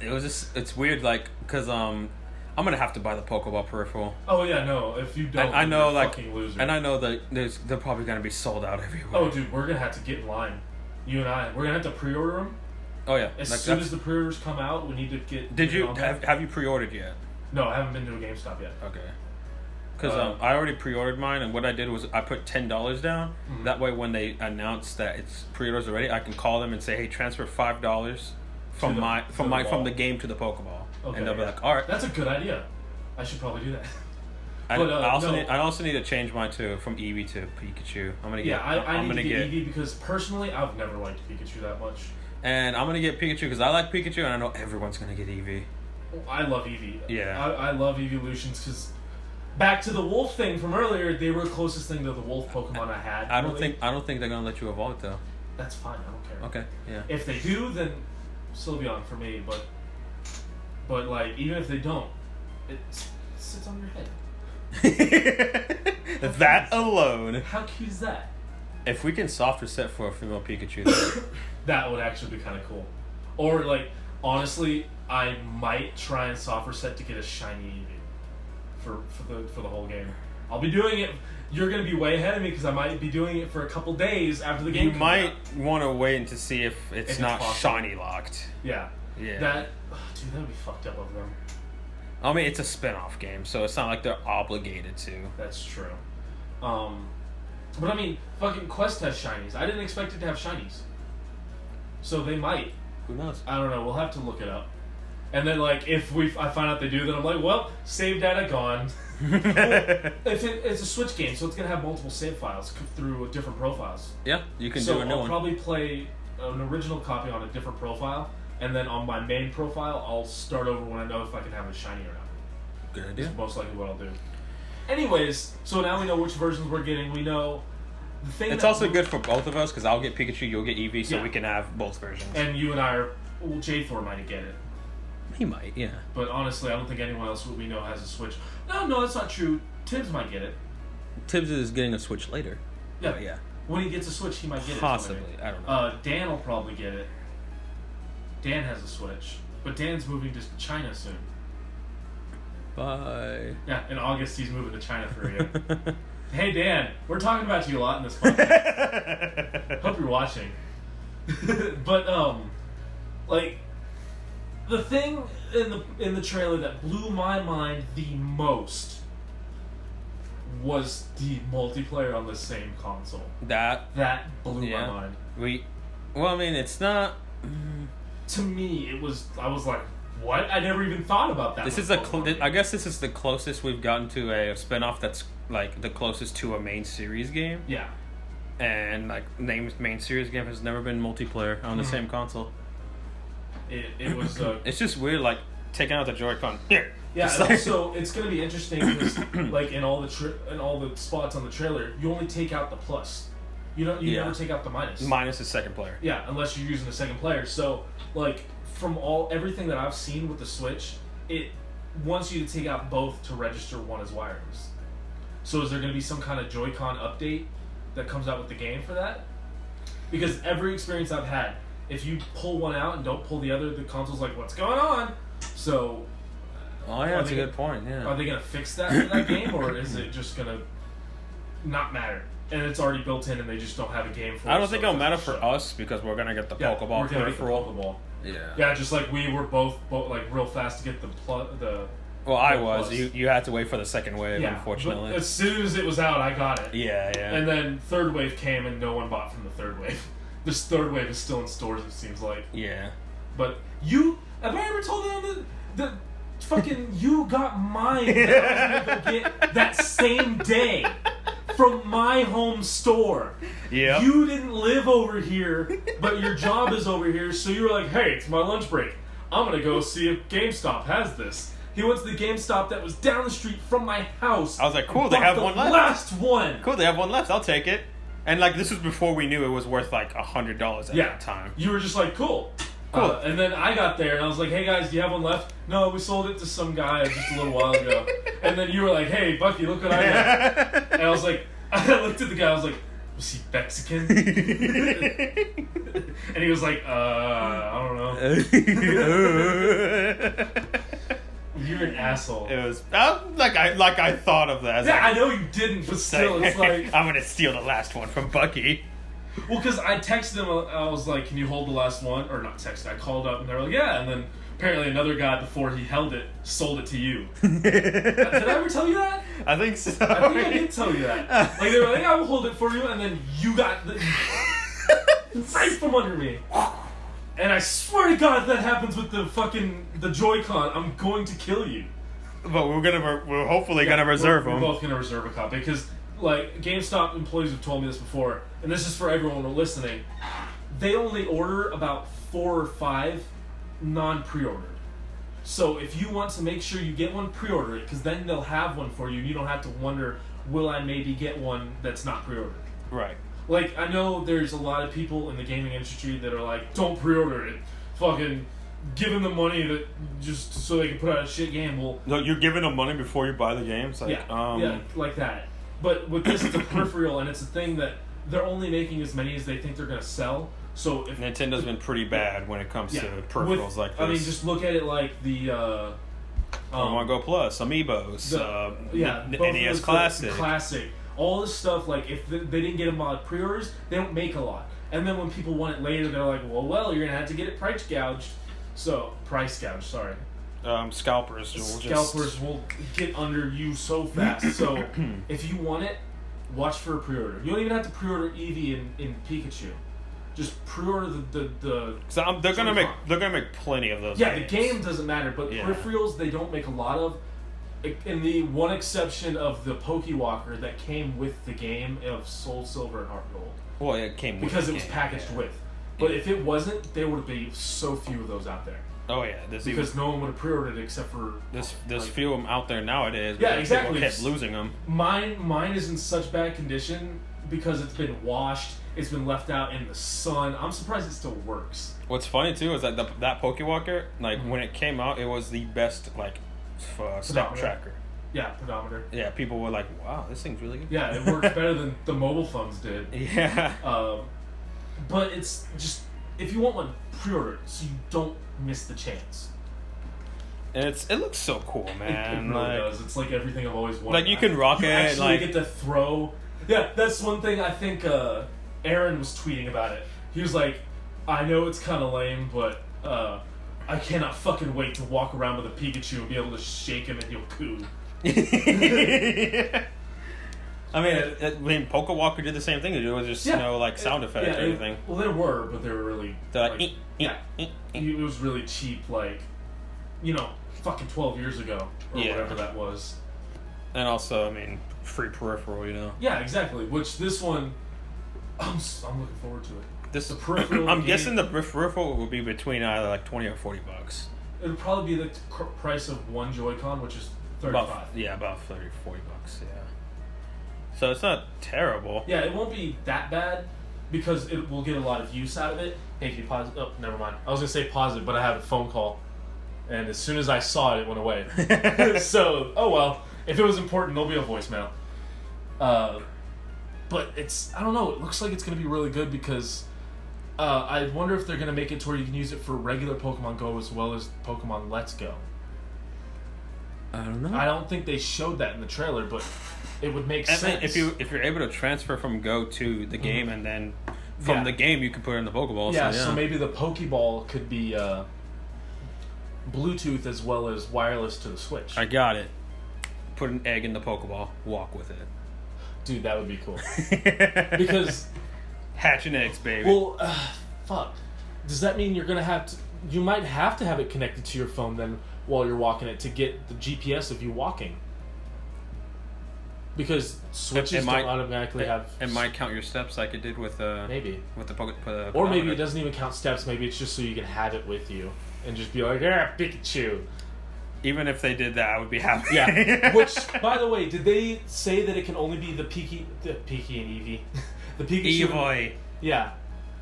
A: It's weird, like, because I'm gonna have to buy the Pokeball peripheral.
B: Oh yeah, no. If you don't,
A: I know,
B: you're a
A: like,
B: fucking loser.
A: and I know that they're probably gonna be sold out everywhere.
B: Oh, dude, we're gonna have to get in line. You and I, we're gonna have to pre-order them.
A: Oh yeah.
B: As soon as the pre-orders come out, we need to get.
A: Did you have you pre-ordered yet?
B: No, I haven't been to a GameStop yet.
A: Okay. Because I already pre-ordered mine, and what I did was I put $10 down.
B: Mm-hmm.
A: That way, when they announce that it's pre-orders already, I can call them and say, "Hey, transfer $5 from the game to the Pokeball,"
B: Okay,
A: and they'll be like, "All right."
B: That's a good idea. I should probably do that.
A: I also need to change mine from Eevee to Pikachu. I'm gonna get.
B: Yeah, I need to get Eevee because personally, I've never liked Pikachu that much.
A: And I'm gonna get Pikachu because I like Pikachu, and I know everyone's gonna get Eevee.
B: I love Eevee.
A: Yeah.
B: I love evolutions because. Back to the wolf thing from earlier, they were the closest thing to the wolf Pokemon I had.
A: I don't think they're gonna let you evolve it though.
B: That's fine. I don't care.
A: Okay. Yeah.
B: If they do, then Sylveon for me. But like even if they don't, it sits on your head.
A: That alone.
B: How cute is that?
A: If we can soft reset for a female Pikachu,
B: that would actually be kind of cool. Or like honestly, I might try and soft reset to get a shiny Eevee. For the whole game, I'll be doing it. You're gonna be way ahead of me because I might be doing it for a couple days after the game.
A: You might want to wait to see if it's not shiny locked.
B: Yeah.
A: Yeah.
B: Dude, that'd be fucked up of them.
A: I mean, it's a spin-off game, so it's not like they're obligated to.
B: That's true. But I mean, fucking Quest has shinies. I didn't expect it to have shinies. So they might.
A: Who knows?
B: I don't know. We'll have to look it up. And then, like, if I find out they do, then I'm like, well, save data gone. It's a Switch game, so it's going to have multiple save files through different profiles.
A: Yeah, you can do a new one.
B: So I'll probably play an original copy on a different profile, and then on my main profile, I'll start over when I know if I can have a shiny or not.
A: Good idea.
B: That's most likely what I'll do. Anyways, so now we know which versions we're getting. We know the thing.
A: It's also good for both of us, because I'll get Pikachu, you'll get Eevee, so we can have both versions.
B: And you and I are... Well, J-Thor might get it.
A: He might, yeah.
B: But honestly, I don't think anyone else we know has a Switch. No, that's not true. Tibbs might get it.
A: Tibbs is getting a Switch later.
B: Yeah.
A: But yeah.
B: When he gets a Switch, he might get it.
A: Possibly. I don't know.
B: Dan will probably get it. Dan has a Switch. But Dan's moving to China soon.
A: Bye.
B: Yeah, in August he's moving to China for a year. Hey Dan, we're talking about you a lot in this podcast. Hope you're watching. But like the thing in the trailer that blew my mind the most was the multiplayer on the same console. That blew my mind.
A: Well, I mean, it's not.
B: To me, I was like, what? I never even thought about that.
A: I guess this is the closest we've gotten to a spinoff that's like the closest to a main series game.
B: Yeah. And
A: like main series game has never been multiplayer on the same console.
B: It was.
A: It's just weird, like taking out the Joy-Con. Here.
B: Yeah, and also it's gonna be interesting because, like in all the spots on the trailer, you only take out the plus. You never take out the minus.
A: Minus is second player.
B: Yeah, unless you're using the second player. So like from everything that I've seen with the Switch, wants you to take out both to register one as wireless. So is there going to be some kind of Joy-Con update that comes out with the game for that? Because every experience I've had, if you pull one out and don't pull the other, the console's like, what's going on? So...
A: Oh, yeah, that's a good point, yeah.
B: Are they going to fix that for that game, or is it just going to not matter? And it's already built in and they just don't have a game for it.
A: I don't think it'll matter for us because we're going to get the Pokeball peripheral.
B: Pokeball.
A: Yeah.
B: Yeah, just like we were both like real fast to get the
A: Well, I was. You had to wait for the second wave, unfortunately.
B: But as soon as it was out, I got it.
A: Yeah, yeah.
B: And then third wave came and no one bought from the third wave. This third wave is still in stores, it seems like.
A: Yeah.
B: But have I ever told them that fucking you got mine that I was gonna go get that same day from my home store.
A: Yeah.
B: You didn't live over here, but your job is over here, so you were like, hey, it's my lunch break. I'm gonna go see if GameStop has this. He went to the GameStop that was down the street from my house.
A: I was like, cool, they have one left.
B: Last one.
A: Cool, they have one left. I'll take it. And like this was before we knew it was worth like $100 at that time.
B: You were just like, cool.
A: Cool.
B: And then I got there and I was like, hey guys, do you have one left? No, we sold it to some guy just a little while ago. And then you were like, hey Bucky, look what I got. And I was like, I looked at the guy, I was like, was he Mexican? And he was like, I don't know. You're an asshole.
A: It was like I thought of that.
B: Yeah, I know you didn't, but still, it's like
A: I'm gonna steal the last one from Bucky.
B: Well, because I texted him, I was like, can you hold the last one? Or not texted, I called up and they were like, yeah. And then apparently another guy, before he held it, sold it to you. Did I ever tell you that?
A: I think so.
B: I think I did tell you that. Like, they were like, I will hold it for you, and then you got right from under me. And I swear to God, if that happens with the Joy-Con, I'm going to kill you.
A: But we're hopefully gonna reserve them.
B: We're both gonna reserve a copy because, like, GameStop employees have told me this before, and this is for everyone listening. They only order about 4 or 5 non-pre-ordered. So if you want to make sure you get one, pre-order it, because then they'll have one for you, and you don't have to wonder, will I maybe get one that's not pre-ordered?
A: Right.
B: Like, I know there's a lot of people in the gaming industry that are like, don't pre-order it. Fucking give them the money that just so they can put out a shit game. Well,
A: no, you're giving them money before you buy the game. It's like,
B: yeah, like that. But with this, it's a peripheral, and it's a thing that they're only making as many as they think they're going to sell. So if
A: Nintendo's been pretty bad when it comes to peripherals like this.
B: I mean, just look at it like the
A: Pokemon Go Plus, Amiibos, NES Classic.
B: Classic. All this stuff, like, if they didn't get them on pre-orders, they don't make a lot. And then when people want it later, they're like, well, you're going to have to get it price gouged. So, price gouged, sorry.
A: Scalpers
B: will get under you so fast. So, if you want it, watch for a pre-order. You don't even have to pre-order Eevee in Pikachu. Just pre-order the
A: so they're gonna make plenty of those.
B: Yeah,
A: games.
B: The game doesn't matter, but peripherals they don't make a lot of. In the one exception of the Pokewalker that came with the game of Soul Silver and Heart Gold.
A: Well, it came with
B: because
A: the
B: it was
A: game,
B: packaged with. But if it wasn't, there would be so few of those out there.
A: Oh yeah,
B: because no one would have pre-ordered it except for
A: there's few of them out there nowadays.
B: Yeah, exactly.
A: People kept losing them.
B: Mine is in such bad condition because it's been washed. It's been left out in the sun. I'm surprised it still works.
A: What's funny too is that that Pokewalker, like when it came out, it was the best step tracker.
B: Yeah, pedometer.
A: Yeah, people were like, "Wow, this thing's really good."
B: Yeah, it works better than the mobile phones did.
A: Yeah.
B: But it's just if you want one, pre-order it so you don't miss the chance.
A: And it looks so cool, man.
B: It really does. It's like everything I've always wanted.
A: Like you can rock it.
B: Actually get to throw. Yeah, that's one thing I think Aaron was tweeting about it. He was like, I know it's kind of lame, but I cannot fucking wait to walk around with a Pikachu and be able to shake him and he'll coo.
A: I mean, Pokewalker did the same thing. It was just sound effects and everything.
B: Well, there were, but they were really it was really cheap, like fucking 12 years ago or whatever that was.
A: And also, I mean, free peripheral,
B: Yeah, exactly. Which this one, I'm looking forward to it.
A: The peripheral. I'm guessing the peripheral will be between either like $20 or $40.
B: It'll probably be the price of one Joy-Con, which is $35.
A: About $30, $40. Yeah. So it's not terrible.
B: Yeah, it won't be that bad because it will get a lot of use out of it. Hey, can you pause it? Oh, never mind. I was gonna say pause it, but I had a phone call. And as soon as I saw it, it went away. So, oh well. If it was important, there'll be a voicemail. But I don't know, it looks like it's going to be really good because I wonder if they're going to make it to where you can use it for regular Pokemon Go as well as Pokemon Let's Go.
A: I don't know.
B: I don't think they showed that in the trailer, but it would make sense.
A: If you're able to transfer from Go to the game and then from the game you can put it in the Pokeball.
B: Yeah, so maybe the Pokeball could be Bluetooth as well as wireless to the Switch.
A: I got it. Put an egg in the Pokeball. Walk with it.
B: Dude, that would be cool. Because...
A: Hatching eggs, baby.
B: Well, fuck. Does that mean you're going to have to... You might have to have it connected to your phone then while you're walking it to get the GPS of you walking. Because Switches don't automatically have...
A: It might count your steps like it did with...
B: maybe.
A: With the Pokemon.
B: Or maybe it doesn't even count steps. Maybe it's just so you can have it with you. And just be like, yeah, Pikachu.
A: Even if they did that, I would be happy.
B: Yeah. Which, by the way, did they say that it can only be the Pikachu and Eevee? The Pikachu.
A: Eevee.
B: Yeah.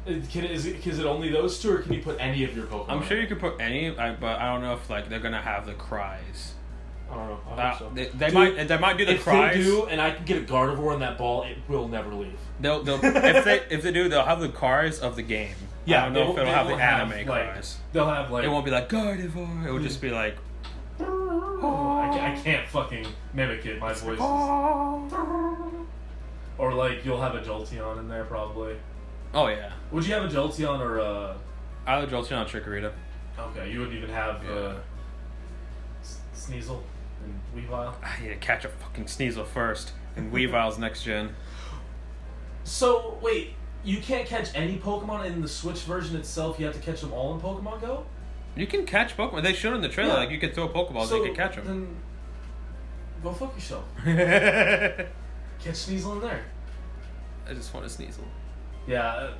B: Is it only those two, or can you put any of your Pokemon?
A: I'm sure you could put any, but I don't know if they're gonna have the cries.
B: I don't know. I hope so.
A: They might do the cries.
B: If they do, and I can get a Gardevoir in that ball, it will never leave.
A: They'll if they do, they'll have the cries of the game.
B: Yeah,
A: I don't know if it'll have the anime
B: like,
A: cries.
B: They'll have like...
A: It won't be like Gardevoir. It will just be like...
B: I can't fucking mimic it. My voice is... Or like you'll have a Jolteon in there probably.
A: Oh yeah.
B: Would you have a Jolteon or a...
A: I have a Jolteon on Chikorita.
B: Okay, you wouldn't even have Sneasel and Weavile?
A: I need to catch a fucking Sneasel first, and Weavile's next gen.
B: So, wait, you can't catch any Pokemon in the Switch version itself, you have to catch them all in Pokemon Go?
A: You can catch Pokemon. They showed in the trailer, like you could throw Pokeballs and you could catch them.
B: Then go fuck yourself. Catch Sneasel in there.
A: I just want a Sneasel.
B: Yeah,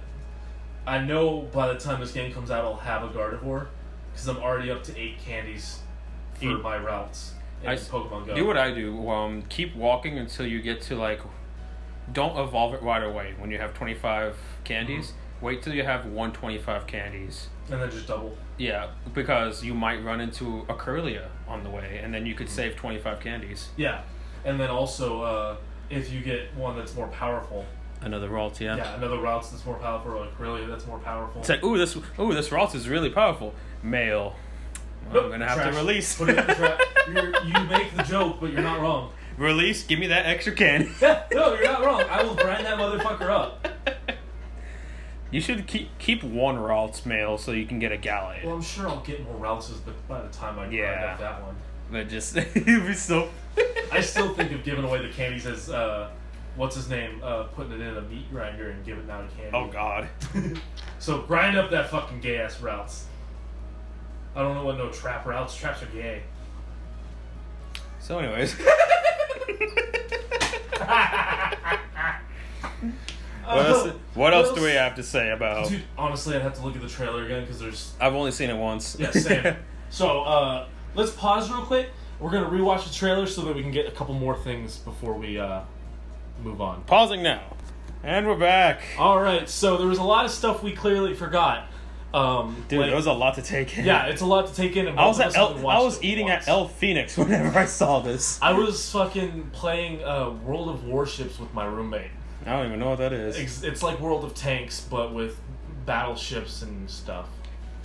B: I know by the time this game comes out I'll have a Gardevoir, because I'm already up to 8 candies for my routes in Pokemon Go.
A: Do what I do. Keep walking until you get to like... Don't evolve it right away when you have 25 candies. Mm-hmm. Wait till you have 125 candies.
B: And then just double.
A: Yeah, because you might run into a Curlia on the way, and then you could save 25 candies.
B: Yeah, and then also if you get one that's more powerful...
A: Another Ralts, yeah.
B: Yeah, another Ralts that's more powerful, or like Curlia that's more powerful.
A: It's like, this Ralts is really powerful. Male. Well, I'm gonna have to release.
B: Put it in the trap. You make the joke, but you're not wrong.
A: Release, give me that extra candy.
B: Yeah, no, you're not wrong. I will grind that motherfucker up.
A: You should keep one Ralts male so you can get a Gallade.
B: Well, I'm sure I'll get more Raltses by the time I grind up that one.
A: But just, it'd be so...
B: I still think of giving away the candies as... what's his name? Putting it in a meat grinder and giving it out a candy.
A: Oh, God.
B: So grind up that fucking gay-ass routes. I don't know what no trap routes. Traps are gay.
A: So anyways. What else do we have to say about...
B: Dude, honestly, I'd have to look at the trailer again because there's...
A: I've only seen it once.
B: Yeah, same. So, let's pause real quick. We're going to rewatch the trailer so that we can get a couple more things before we move on.
A: Pausing now. And we're back.
B: Alright, so there was a lot of stuff we clearly forgot.
A: Dude, there was a lot to take in.
B: Yeah, it's a lot to take in. And
A: I was eating at El Phoenix whenever I saw this.
B: I was fucking playing World of Warships with my roommate.
A: I don't even know what that is.
B: It's like World of Tanks, but with battleships and stuff.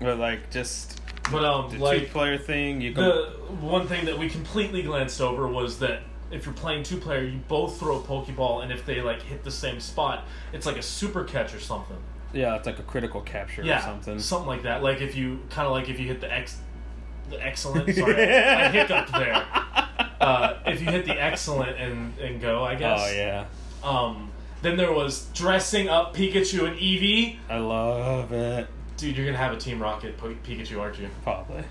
A: But like just...
B: But
A: the
B: like
A: 2-player thing,
B: the one thing that we completely glanced over was that if you're playing 2-player, you both throw a Pokeball, and if they like hit the same spot, it's like a super catch or something.
A: Yeah, it's like a critical capture or something.
B: Something like that. Like if you hit the excellent. Sorry, I hiccuped there. If you hit the excellent and go, I guess.
A: Oh yeah.
B: Then there was dressing up Pikachu and Eevee.
A: I love it.
B: Dude, you're gonna have a Team Rocket Pikachu, aren't you?
A: Probably.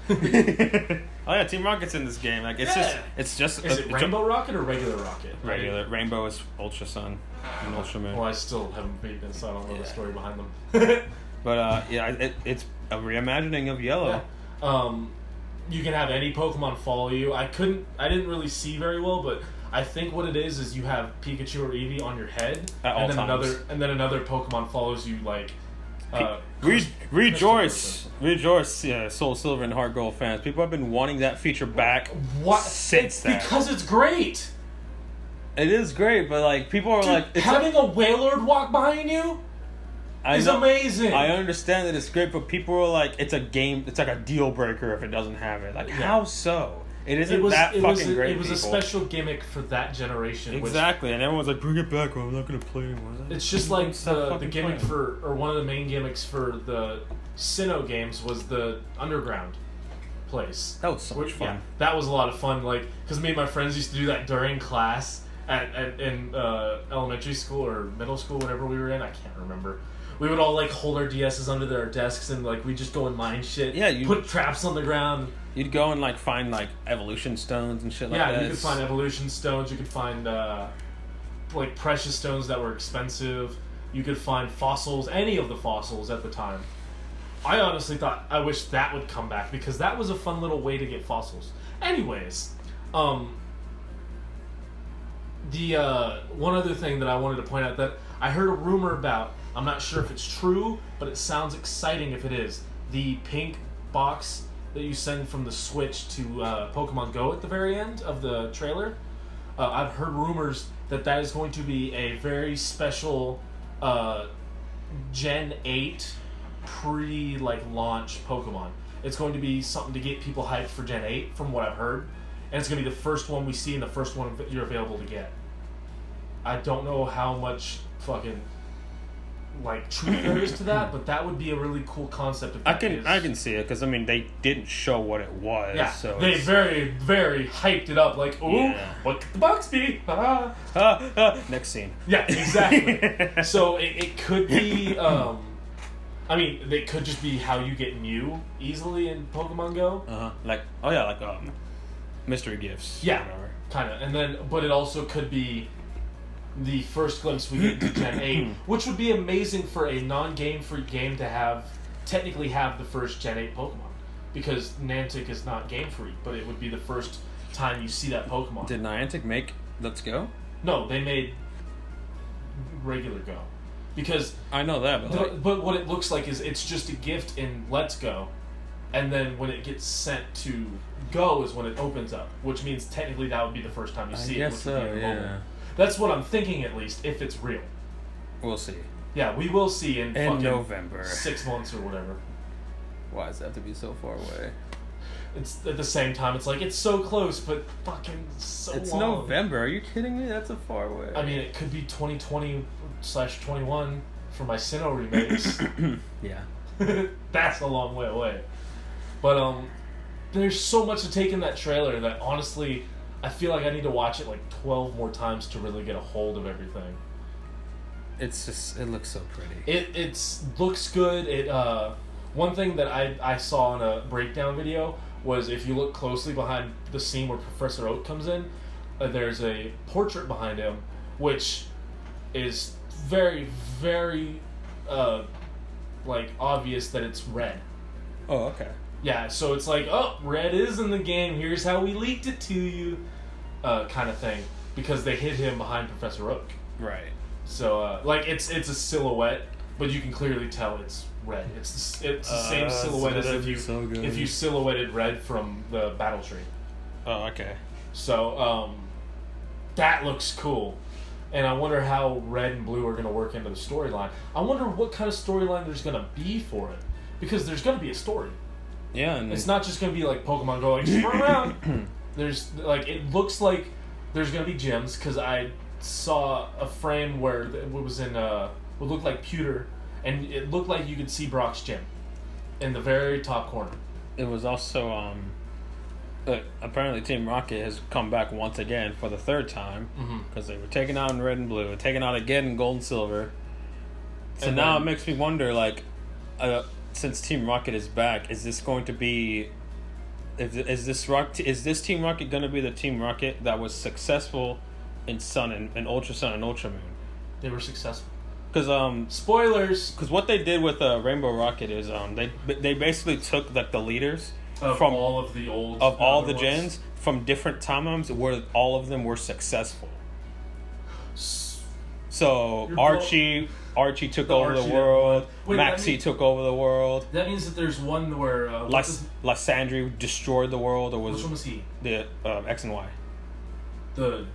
A: Oh yeah, Team Rocket's in this game. Like it's just.
B: Is it Rainbow Rocket or regular Rocket?
A: Regular. Rainbow is Ultra Sun and Ultra Moon.
B: Well, I still haven't beat them, so I don't know the story behind them.
A: But it's a reimagining of Yellow.
B: Yeah. You can have any Pokemon follow you. I didn't really see very well, but I think what it is you have Pikachu or Eevee on your head,
A: at all times.
B: Another Pokemon follows you like.
A: Rejoice! Rejoice, yeah, Soul Silver and Heart Gold fans. People have been wanting that feature back since that.
B: Because it's great.
A: It is great, but like people are like
B: having a Wailord walk behind you is amazing.
A: I understand that it's great, but people are like, it's a game. It's like a deal breaker if it doesn't have it. Like how so? It isn't that fucking great.
B: It was a special gimmick for that generation.
A: Exactly, and everyone's like, bring it back, or I'm not going to play anymore.
B: It's just like the gimmick or one of the main gimmicks for the Sinnoh games was the underground place.
A: That was so much fun.
B: Yeah, that was a lot of fun. Like, because me and my friends used to do that during class in elementary school or middle school, whatever we were in. I can't remember. We would all like hold our DSs under our desks and like we just go and mine shit.
A: Yeah, you
B: put traps on the ground.
A: You'd go and like find like evolution stones and shit like that.
B: Yeah, you could find evolution stones. You could find like precious stones that were expensive. You could find fossils, any of the fossils at the time. I honestly thought, I wish that would come back because that was a fun little way to get fossils. Anyways, the one other thing that I wanted to point out that I heard a rumor about. I'm not sure if it's true, but it sounds exciting if it is. The pink box that you send from the Switch to Pokemon Go at the very end of the trailer. I've heard rumors that is going to be a very special Gen 8 pre-launch Pokemon. It's going to be something to get people hyped for Gen 8 from what I've heard. And it's going to be the first one we see and the first one you're available to get. I don't know how much fucking truth there is to that, but that would be a really cool concept. If
A: I can see it because I mean they didn't show what it was.
B: Yeah,
A: so
B: they very very hyped it up. Like, ooh, what could the box be?
A: Next scene.
B: Yeah, exactly. So it could be. I mean, they could just be how you get Mew easily in Pokemon Go.
A: Like mystery gifts.
B: Yeah, kind of. And then, but it also could be the first glimpse we get into Gen 8, which would be amazing for a non-Game Freak game to technically have the first Gen 8 Pokemon. Because Niantic is not Game Freak, but it would be the first time you see that Pokemon.
A: Did Niantic make Let's Go?
B: No, they made regular Go. Because
A: I know that,
B: but what it looks like is it's just a gift in Let's Go, and then when it gets sent to Go is when it opens up, which means technically that would be the first time you see it. Which would be mobile. That's what I'm thinking, at least, if it's real.
A: We'll see.
B: Yeah, we will see in fucking
A: November.
B: 6 months or whatever.
A: Why does it have to be so far away?
B: It's at the same time, it's like, it's so close, but fucking so
A: It's
B: long.
A: November. Are you kidding me? That's a far away.
B: I mean, it could be 2020/21 for my Sinnoh remakes.
A: Yeah.
B: That's a long way away. But, there's so much to take in that trailer that, honestly, I feel like I need to watch it 12 more times to really get a hold of everything.
A: It's just, it looks so pretty.
B: It looks good. One thing that I saw in a breakdown video was if you look closely behind the scene where Professor Oak comes in, there's a portrait behind him, which is very, very, obvious that it's red.
A: Oh, okay.
B: Yeah, so it's like, oh, red is in the game, here's how we leaked it to you, kind of thing. Because they hid him behind Professor Oak.
A: Right.
B: So, it's a silhouette, but you can clearly tell it's red. It's the same silhouette as if you silhouetted red from the Battle Tree.
A: Oh, okay.
B: So, that looks cool. And I wonder how red and blue are going to work into the storyline. I wonder what kind of storyline there's going to be for it. Because there's going to be a story.
A: Yeah, and
B: it's not just going to be like Pokemon going, run around. There's, it looks like there's going to be gyms, because I saw a frame where it was in, would look like pewter, and it looked like you could see Brock's gym in the very top corner.
A: It was also, apparently Team Rocket has come back once again for the third time, because they were taken out in red and blue, taken out again in gold and silver. So and now it makes me wonder, since Team Rocket is back, is this going to be... Is this Team Rocket going to be the Team Rocket that was successful in Sun and Ultra Sun and Ultra Moon?
B: They were successful.
A: Because
B: spoilers.
A: Because what they did with Rainbow Rocket is they basically took the leaders
B: from all of the old
A: all the gens from different timelines where all of them were successful. So So
B: You're
A: Archie took
B: The
A: over the
B: Archie
A: world.
B: Wait,
A: Maxie took over the world.
B: That means that there's one where
A: Lysandre destroyed the world, or
B: which
A: was
B: one was he?
A: the X and Y?
B: The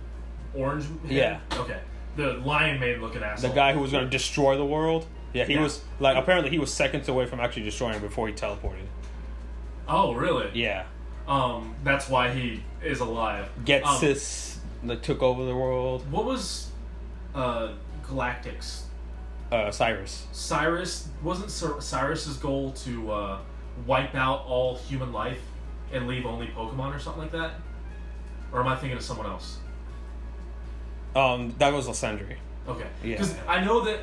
B: orange head?
A: Yeah.
B: Okay. The lion mane looking asshole.
A: The guy who was going to destroy the world. Yeah, he
B: Yeah.
A: was like apparently he was seconds away from actually destroying it before he teleported.
B: Oh, really?
A: Yeah.
B: That's why he is alive.
A: Getsis that took over the world.
B: What was Galactic's?
A: Cyrus.
B: Cyrus wasn't Cyrus's goal to wipe out all human life and leave only Pokemon or something like that? Or am I thinking of someone else?
A: That was Lysandre.
B: Okay.
A: Yeah.
B: Because I know that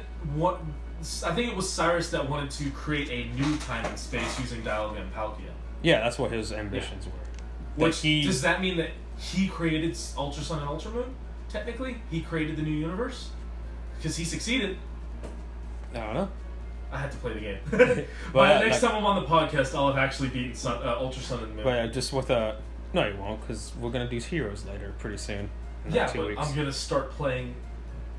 B: I think it was Cyrus that wanted to create a new time and space using Dialga and Palkia.
A: Yeah, that's what his ambitions were.
B: Which does that mean that he created Ultra Sun and Ultra Moon? Technically, he created the new universe because he succeeded.
A: I don't know.
B: I had to play the game. But next time I'm on the podcast, I'll have actually beaten Ultra Sun and Moon.
A: But just with no, you won't, because we're gonna do Heroes later, pretty soon. In
B: Yeah,
A: like 2
B: but
A: weeks.
B: I'm gonna start playing.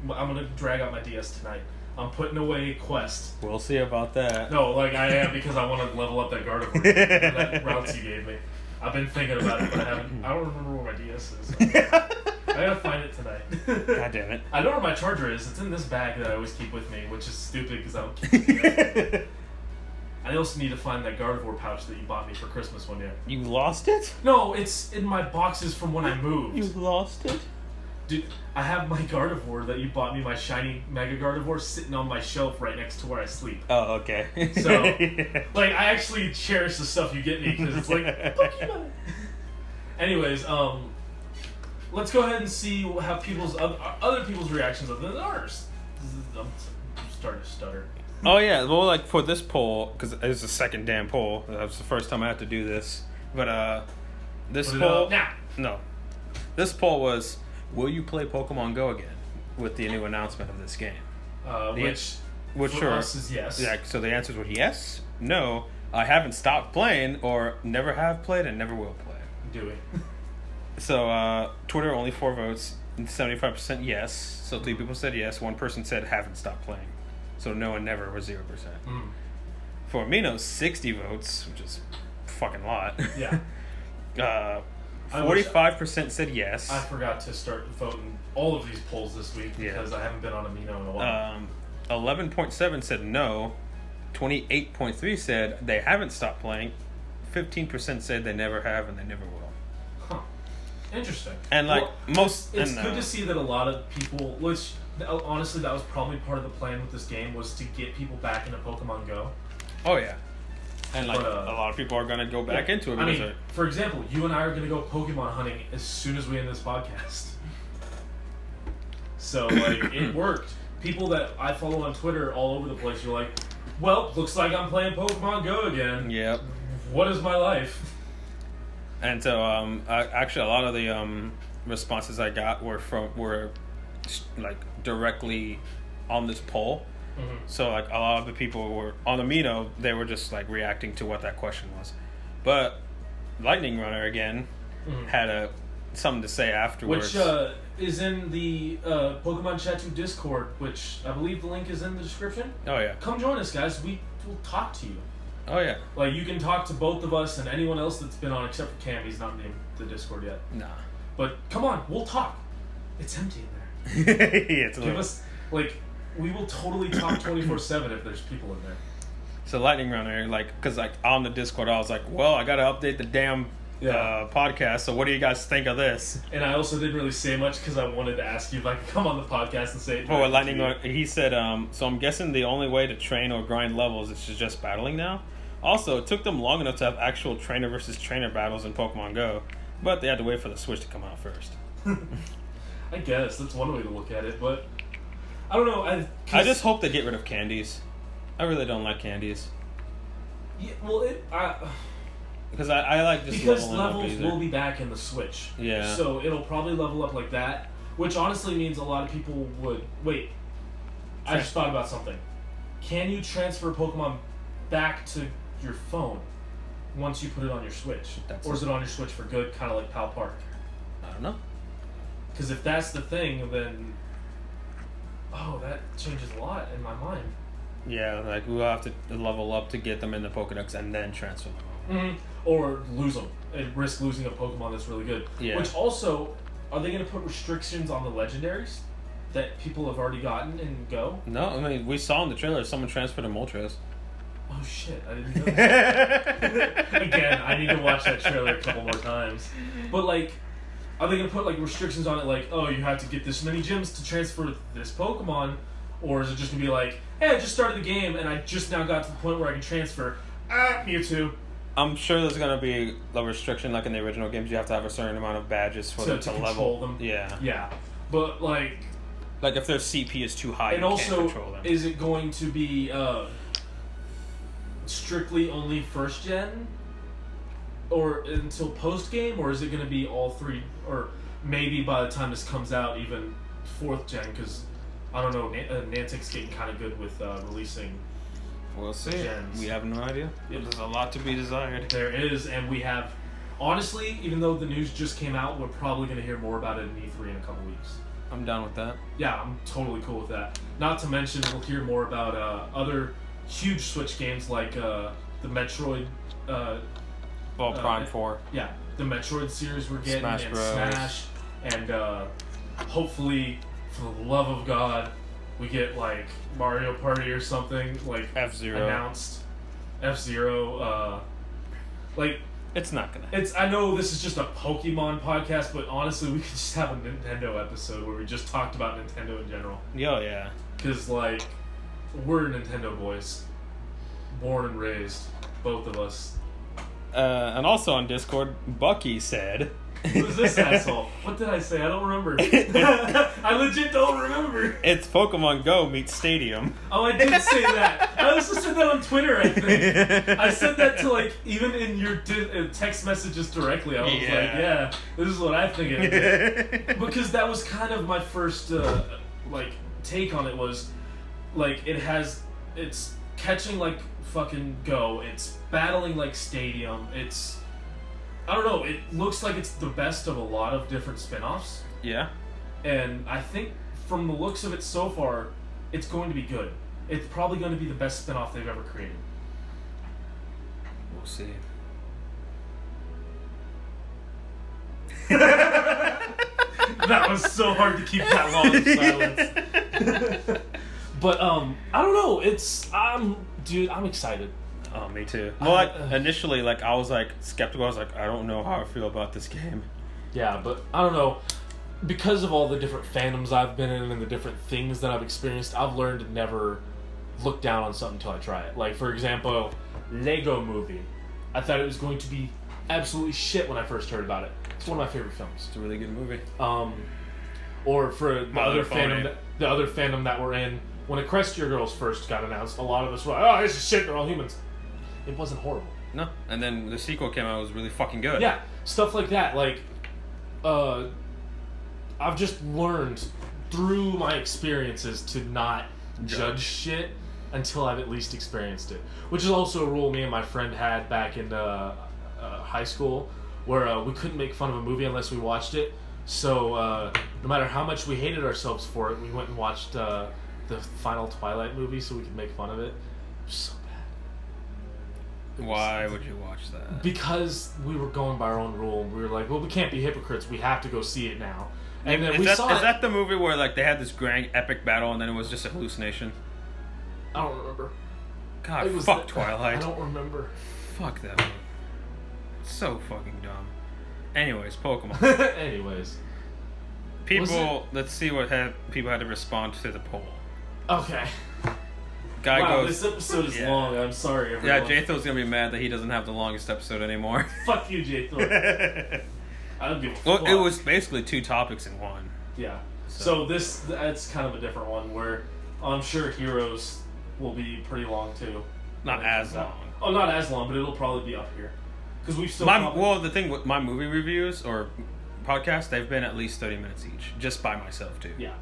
B: I'm gonna drag out my DS tonight. I'm putting away Quest.
A: We'll see about that.
B: No, like I am because I want to level up that Gardevoir. That routes you gave me. I've been thinking about it, but I haven't. I don't remember where my DS is. I gotta find it tonight.
A: God damn it!
B: I know where my charger is. It's in this bag that I always keep with me, which is stupid because I don't keep it. I also need to find that Gardevoir pouch that you bought me for Christmas one year.
A: You lost it?
B: No, it's in my boxes from when I moved.
A: You lost it?
B: Dude, I have my Gardevoir that you bought me, my shiny Mega Gardevoir, sitting on my shelf right next to where I sleep.
A: Oh, okay.
B: So, like, I actually cherish the stuff you get me because it's like Pokemon. Anyways, let's go ahead and see how other people's reactions other than ours. I'm starting to stutter.
A: Oh yeah, well, like for this poll, because it's the second damn poll. That was the first time I had to do this. But this poll, no, this poll was: will you play Pokemon Go again with the new announcement of this game?
B: Which for us is yes.
A: Yeah. So the answers were yes, no, I haven't stopped playing, or never have played and never will play.
B: Do it.
A: So Twitter only 4 votes, 75% yes. So 3 people said yes. 1 person said haven't stopped playing. So no and never was 0%. For Amino, 60 votes, which is a fucking lot.
B: Yeah.
A: 45% said yes.
B: I forgot to start voting all of these polls this week because I haven't been on Amino in a while.
A: 11.7 said no. 28.3 said they haven't stopped playing. 15% said they never have and they never will.
B: Huh. Interesting.
A: And
B: it's good to see that a lot of people, which honestly that was probably part of the plan with this game, was to get people back into Pokemon Go.
A: Oh yeah. And a lot of people are going to go back into it.
B: I mean, for example, you and I are going to go Pokemon hunting as soon as we end this podcast. So, it worked. People that I follow on Twitter all over the place are like, well, looks like I'm playing Pokemon Go again.
A: Yep.
B: What is my life?
A: And so, actually, a lot of the responses I got were directly on this poll. Mm-hmm. So a lot of the people were on Amino, they were just reacting to what that question was. But Lightning Runner again had something to say afterwards,
B: which is in the Pokemon Chat-eau Discord, which I believe the link is in the description.
A: Oh yeah,
B: come join us, guys. We will talk to you.
A: Oh yeah,
B: you can talk to both of us and anyone else that's been on, except for Cam. He's not in the Discord yet.
A: Nah,
B: but come on, we'll talk. It's empty in there.
A: Yeah,
B: give us we will totally talk 24/7 if there's people in there.
A: So Lightning Runner, because on the Discord, I was like, well, I got to update the damn podcast. So what do you guys think of this?
B: And I also didn't really say much because I wanted to ask you if I could come on the podcast and say it.
A: Oh, Lightning Runner, he said, so I'm guessing the only way to train or grind levels is just battling now. Also, it took them long enough to have actual trainer versus trainer battles in Pokemon Go, but they had to wait for the Switch to come out first.
B: I guess that's one way to look at it, but I don't know.
A: I just hope they get rid of candies. I really don't like candies.
B: Yeah, well,
A: because I like just
B: because levels will be back in the Switch.
A: Yeah.
B: So it'll probably level up like that, which honestly means a lot of people would wait. I just thought about something. Can you transfer Pokemon back to your phone once you put it on your Switch, or is it on your Switch for good, kind of like Pal Park?
A: I don't know.
B: Because if that's the thing, then Oh, that changes a lot in my mind.
A: Yeah, like we'll have to level up to get them in the Pokedex and then transfer them over.
B: Mm-hmm. Or lose them and risk losing a Pokemon that's really good.
A: Yeah.
B: Which also, are they going to put restrictions on the legendaries that people have already gotten in Go?
A: No, I mean we saw in the trailer someone transferred to Moltres.
B: Oh shit! I didn't know that. Again, I need to watch that trailer a couple more times. But like, are they gonna put like restrictions on it? Like, oh, you have to get this many gems to transfer this Pokemon, or is it just gonna be like, hey, I just started the game and I just now got to the point where I can transfer Mewtwo?
A: I'm sure there's gonna be a restriction like in the original games. You have to have a certain amount of badges for them to
B: control
A: level
B: them.
A: Yeah.
B: Yeah, but like
A: if their CP is too high,
B: and
A: you
B: also,
A: can't control them.
B: is it going to be strictly only first gen, or until post game, or is it going to be all three, or maybe by the time this comes out even fourth gen? Because I don't know, Niantic's getting kind of good with releasing.
A: We'll see.
B: Gens.
A: We have no idea.
B: Yep.
A: There's a lot to be desired.
B: There is, and we have. Honestly, even though the news just came out, we're probably going to hear more about it in E3 in a couple weeks.
A: I'm down with that.
B: Yeah, I'm totally cool with that. Not to mention, we'll hear more about other huge Switch games like the Metroid.
A: Prime 4.
B: Yeah, the Metroid series we're getting,
A: Smash
B: and
A: Bros.
B: Smash, and hopefully, for the love of God, we get like Mario Party or something like
A: F-Zero.
B: announced. F-Zero, like.
A: It's not gonna.
B: I know this is just a Pokemon podcast, but honestly, we could just have a Nintendo episode where we just talked about Nintendo in general.
A: Oh yeah.
B: Because like, we're Nintendo boys, born and raised, both of us.
A: And also on Discord, Bucky said...
B: Who's this asshole? What did I say? I don't remember. I legit don't remember.
A: It's Pokemon Go meets Stadium.
B: Oh, I did say that. I also said that on Twitter, I think. I said that to, like, even in your text messages directly. I was like, yeah, this is what I think it is. Because that was kind of my first, take on it was, like, it's catching, like, fucking Go. It's battling, like, Stadium. It's... I don't know, it looks like it's the best of a lot of different spin-offs.
A: Yeah.
B: And I think from the looks of it so far, it's going to be good. It's probably going to be the best spin-off they've ever created.
A: We'll see.
B: That was so hard to keep that long in silence. But, I don't know, dude, I'm excited.
A: Oh, me too. Well, initially, I was, skeptical. I was like, I don't know how I feel about this game.
B: Yeah, but I don't know. Because of all the different fandoms I've been in and the different things that I've experienced, I've learned to never look down on something until I try it. Like, for example, Lego Movie. I thought it was going to be absolutely shit when I first heard about it. It's one of my favorite films.
A: It's a really good movie.
B: Or for the other fandom that we're in, when Equestria Girls first got announced, a lot of us were like, oh, this is shit, they're all humans. It wasn't horrible.
A: No, and then the sequel came out, it was really fucking good.
B: Yeah, stuff like that. Like, I've just learned through my experiences to not judge shit until I've at least experienced it. Which is also a rule me and my friend had back in high school, where we couldn't make fun of a movie unless we watched it. So no matter how much we hated ourselves for it, we went and watched the final Twilight movie so we could make fun of it. It was so bad.
A: Why would you watch that?
B: Because we were going by our own rule. We were like, well, we can't be hypocrites. We have to go see it now. And then
A: Is that the movie where they had this grand epic battle and then it was just a hallucination?
B: I don't remember.
A: God, fuck Twilight.
B: I don't remember.
A: Fuck that movie. It's so fucking dumb. Anyways, Pokemon. Let's see what people had to respond to the poll.
B: Okay.
A: Guy goes,
B: this episode is long. I'm sorry, everyone.
A: Yeah, Jatho's gonna be mad that he doesn't have the longest episode anymore.
B: Fuck you, Jatho. I don't give a fuck.
A: Well, it was basically 2 topics in one.
B: Yeah. So that's kind of a different one where I'm sure Heroes will be pretty long too.
A: Not as long.
B: Oh, not as long, but it'll probably be up here. Because we've still...
A: the thing with my movie reviews or podcasts, they've been at least 30 minutes each, just by myself too.
B: Yeah.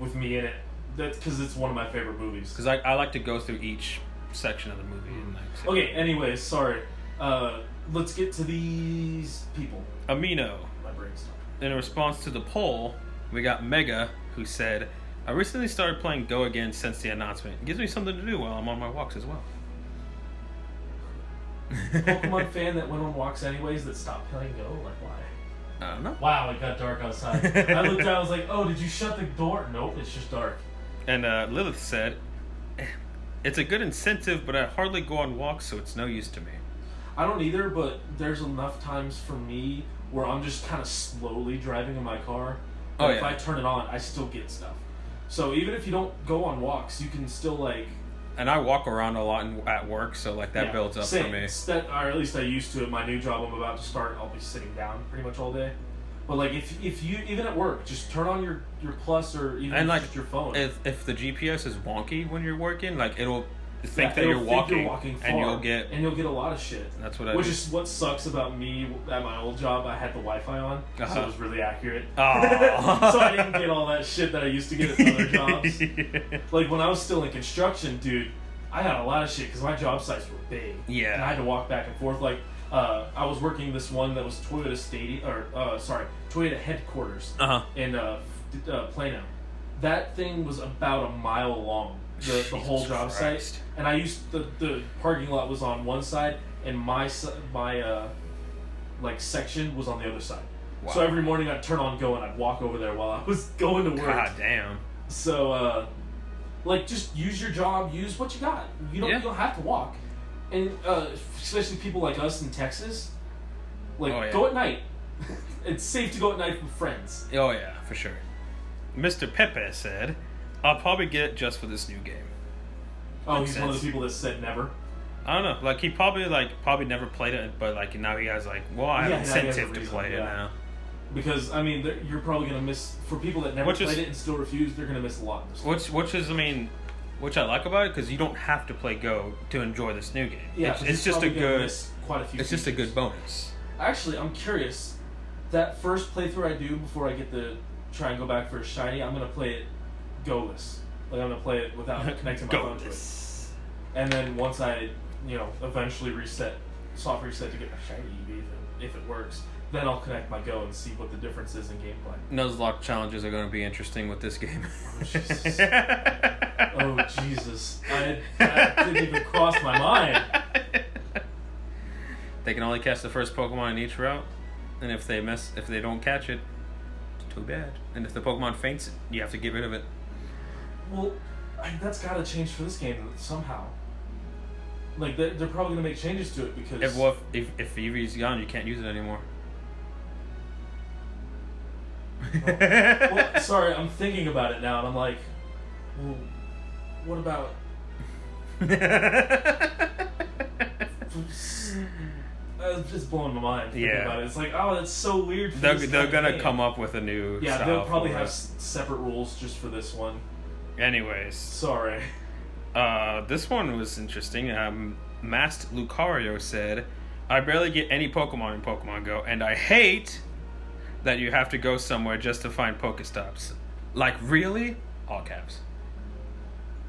B: With me in it. That's because it's one of my favorite movies.
A: Because I like to go through each section of the movie. And
B: Okay, anyways, sorry. Let's get to these people.
A: Amino.
B: My brain's stuck.
A: In response to the poll, we got Mega, who said, I recently started playing Go again since the announcement. It gives me something to do while I'm on my walks as well.
B: Pokemon fan that went on walks anyways that stopped playing Go? Like, why?
A: I don't know.
B: Wow, it got dark outside. I looked out, I was like, oh, did you shut the door? Nope, it's just dark.
A: And Lilith said, it's a good incentive, but I hardly go on walks, so it's no use to me.
B: I don't either, but there's enough times for me where I'm just kind of slowly driving in my car. But if I turn it on, I still get stuff. So even if you don't go on walks, you can still, like...
A: And I walk around a lot at work, so like that builds up for me.
B: Or at least I used to. At my new job I'm about to start, I'll be sitting down pretty much all day. But like if you even at work, just turn on your Plus or even like, just your phone.
A: If the GPS is wonky when you're working, like it'll think that you're walking far, and you'll get
B: a lot of shit.
A: That's what I.
B: Which is what sucks about me at my old job. I had the Wi-Fi on, so it was really accurate.
A: So
B: I didn't get all that shit that I used to get at other jobs. Like when I was still in construction, dude, I had a lot of shit because my job sites were big.
A: Yeah.
B: And I had to walk back and forth. Like I was working this one that was Toyota Toyota headquarters in Plano. That thing was about a mile long. The whole job site, and I used the parking lot was on one side, and my like section was on the other side. Wow. So every morning I'd turn on Go and I'd walk over there while I was going to work.
A: God damn.
B: So like just use your job, use what you got. You don't have to walk, and especially people like us in Texas, like go at night. It's safe to go at night with friends.
A: Oh yeah, for sure. Mr. Pepe said, I'll probably get it just for this new game.
B: Oh, he's one of the people that said never?
A: I don't know. Like, he probably never played it, but, like, now he has, like, well, I have incentive to play it now.
B: Because, I mean, you're probably going to miss... For people that never played it and still refuse, they're going to miss a lot.
A: Which I like about it, because you don't have to play Go to enjoy this new game.
B: Yeah,
A: it's just a good...
B: Quite a few
A: it's just a good bonus.
B: Actually, I'm curious. That first playthrough I do before I get to try and go back for a shiny, I'm going to play it Go-less. Like, I'm going to play it without connecting my phone to it. And then once I, eventually soft reset to get my shiny Eevee, if it works, then I'll connect my Go and see what the difference is in gameplay.
A: Nuzlocke challenges are going to be interesting with this game.
B: Oh, Jesus. That didn't even cross my mind.
A: They can only catch the first Pokemon in each route, and if they don't catch it, it's too bad. And if the Pokemon faints, you have to get rid of it.
B: Well, that's got to change for this game somehow. Like, they're probably going to make changes to it because...
A: If Eevee's gone, you can't use it anymore.
B: Well, sorry, I'm thinking about it now, and I'm like, well, what about... It's just blowing my mind thinking about it. It's like, oh, that's so weird.
A: They're going to come up with a new style.
B: They'll probably have separate rules just for this one.
A: Anyways.
B: Sorry.
A: This one was interesting. Masked Lucario said, I barely get any Pokemon in Pokemon Go, and I hate that you have to go somewhere just to find Pokestops. Like, really? All caps.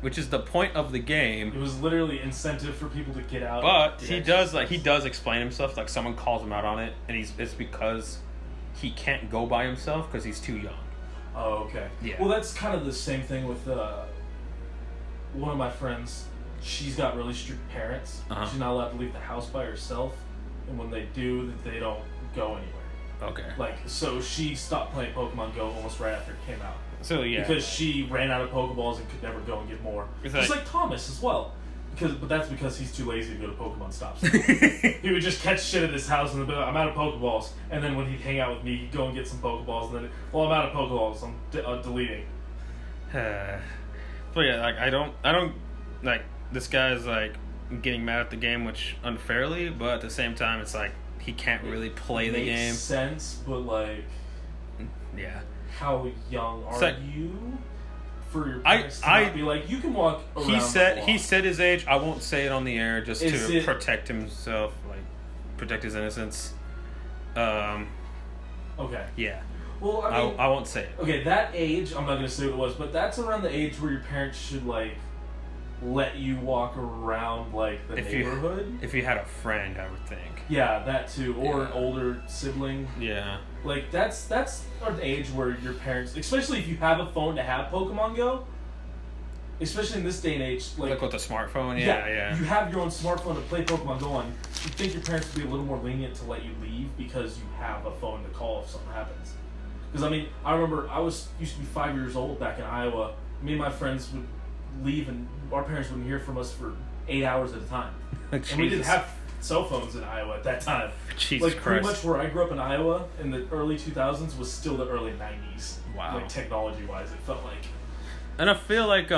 A: Which is the point of the game.
B: It was literally incentive for people to get out.
A: But he does explain himself. Like, someone calls him out on it, and it's because he can't go by himself because he's too young.
B: Oh, okay.
A: Yeah.
B: Well, that's kind of the same thing with one of my friends. She's got really strict parents. She's not allowed to leave the house by herself, and when they do, they don't go anywhere.
A: Okay.
B: Like, so she stopped playing Pokemon Go almost right after it came out.
A: So yeah.
B: Because she ran out of Pokeballs and could never go and get more. Just like Thomas as well. But that's because he's too lazy to go to Pokemon stops. He would just catch shit at his house and be like, I'm out of Pokeballs. And then when he'd hang out with me, he'd go and get some Pokeballs. And then, well, I'm out of Pokeballs. I'm deleting.
A: But yeah, like I don't like this guy's like getting mad at the game, which unfairly. But at the same time, it's like he can't really play the game.
B: Makes sense, but like,
A: yeah.
B: How young are you? For your parents to not be like, you can walk around.
A: He said his age. I won't say it on the air just to protect himself, like protect his innocence.
B: Okay.
A: Yeah.
B: Well, I mean,
A: I won't say it.
B: Okay, that age, I'm not gonna say what it was, but that's around the age where your parents should like let you walk around like the neighborhood.
A: If you had a friend, I would think.
B: Yeah, that too, or an older sibling.
A: Yeah.
B: Like that's an age where your parents, especially if you have a phone to have Pokemon Go, especially in this day and age,
A: like with a smartphone. Yeah.
B: You have your own smartphone to play Pokemon Go on. You think your parents would be a little more lenient to let you leave because you have a phone to call if something happens. Because I mean, I remember used to be 5 years old back in Iowa. Me and my friends would leave, and our parents wouldn't hear from us for 8 hours at a time. And we didn't have cell phones in Iowa at that time.
A: Jesus Christ.
B: Pretty much where I grew up in Iowa in the early 2000s was still the early 90s.
A: Wow.
B: Like technology-wise, it felt like.
A: And I feel like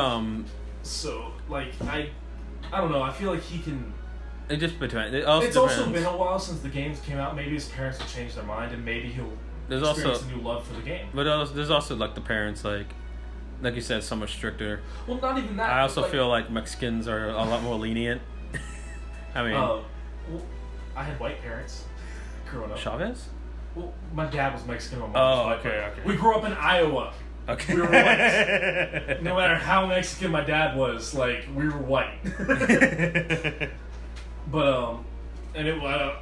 B: So like I don't know. I feel like he can.
A: It just between. It also
B: it's
A: depends.
B: also been a while since the games came out. Maybe his parents have changed their mind, and maybe he'll experience a new love for the game.
A: But there's also like the parents like you said, so much stricter.
B: Well, not even that.
A: I also feel like Mexicans are a lot more lenient. I mean,
B: well, I had white parents growing up.
A: Chavez?
B: Well, my dad was Mexican. My mom was white.
A: Okay.
B: We grew up in Iowa.
A: Okay.
B: We were white. No matter how Mexican my dad was, like, we were white. But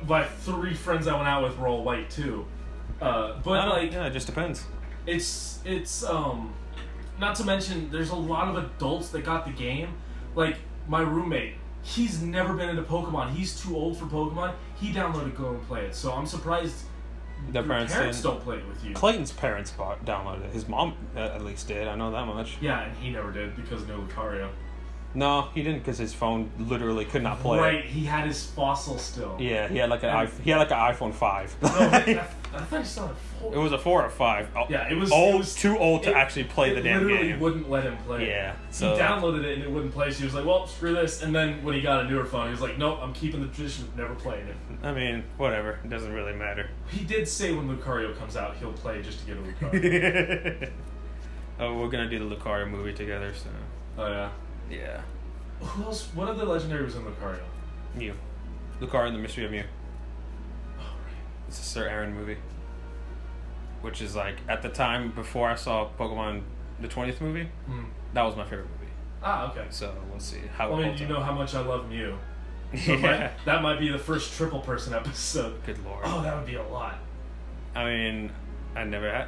B: my 3 friends I went out with were all white too.
A: It just depends.
B: It's not to mention there's a lot of adults that got the game. Like my roommate, he's never been into Pokemon. He's too old for Pokemon. He downloaded Go and Play It. So I'm surprised your parents don't play it with you.
A: Clayton's parents downloaded it. His mom at least did. I know that much.
B: Yeah, and he never did because of no Lucario.
A: No, he didn't because his phone literally could not play.
B: Right, he had his fossil still.
A: Yeah, he had like an iPhone 5.
B: No, I thought he still had a 4.
A: It was a 4 or 5.
B: Yeah, it was
A: too old to actually play the damn game.
B: It literally wouldn't let him play.
A: Yeah,
B: so he downloaded it and it wouldn't play. So he was like, "Well, screw this." And then when he got a newer phone, he was like, "Nope, I'm keeping the tradition of never playing it."
A: I mean, whatever. It doesn't really matter.
B: He did say when Lucario comes out, he'll play just to get a Lucario.
A: Oh, we're gonna do the Lucario movie together, so.
B: Oh yeah.
A: Yeah.
B: Who else? What other legendary was in Lucario?
A: Mew. Lucario and the Mystery of Mew.
B: Oh right.
A: It's a Sir Aaron movie. Which is like, at the time, before I saw Pokemon, the 20th movie, that was my favorite movie.
B: Ah, okay.
A: So, we'll see how
B: well, I mean, you know how much I love Mew. So
A: yeah.
B: that might be the first triple person episode.
A: Good lord.
B: Oh, that would be a lot.
A: I mean, I never had...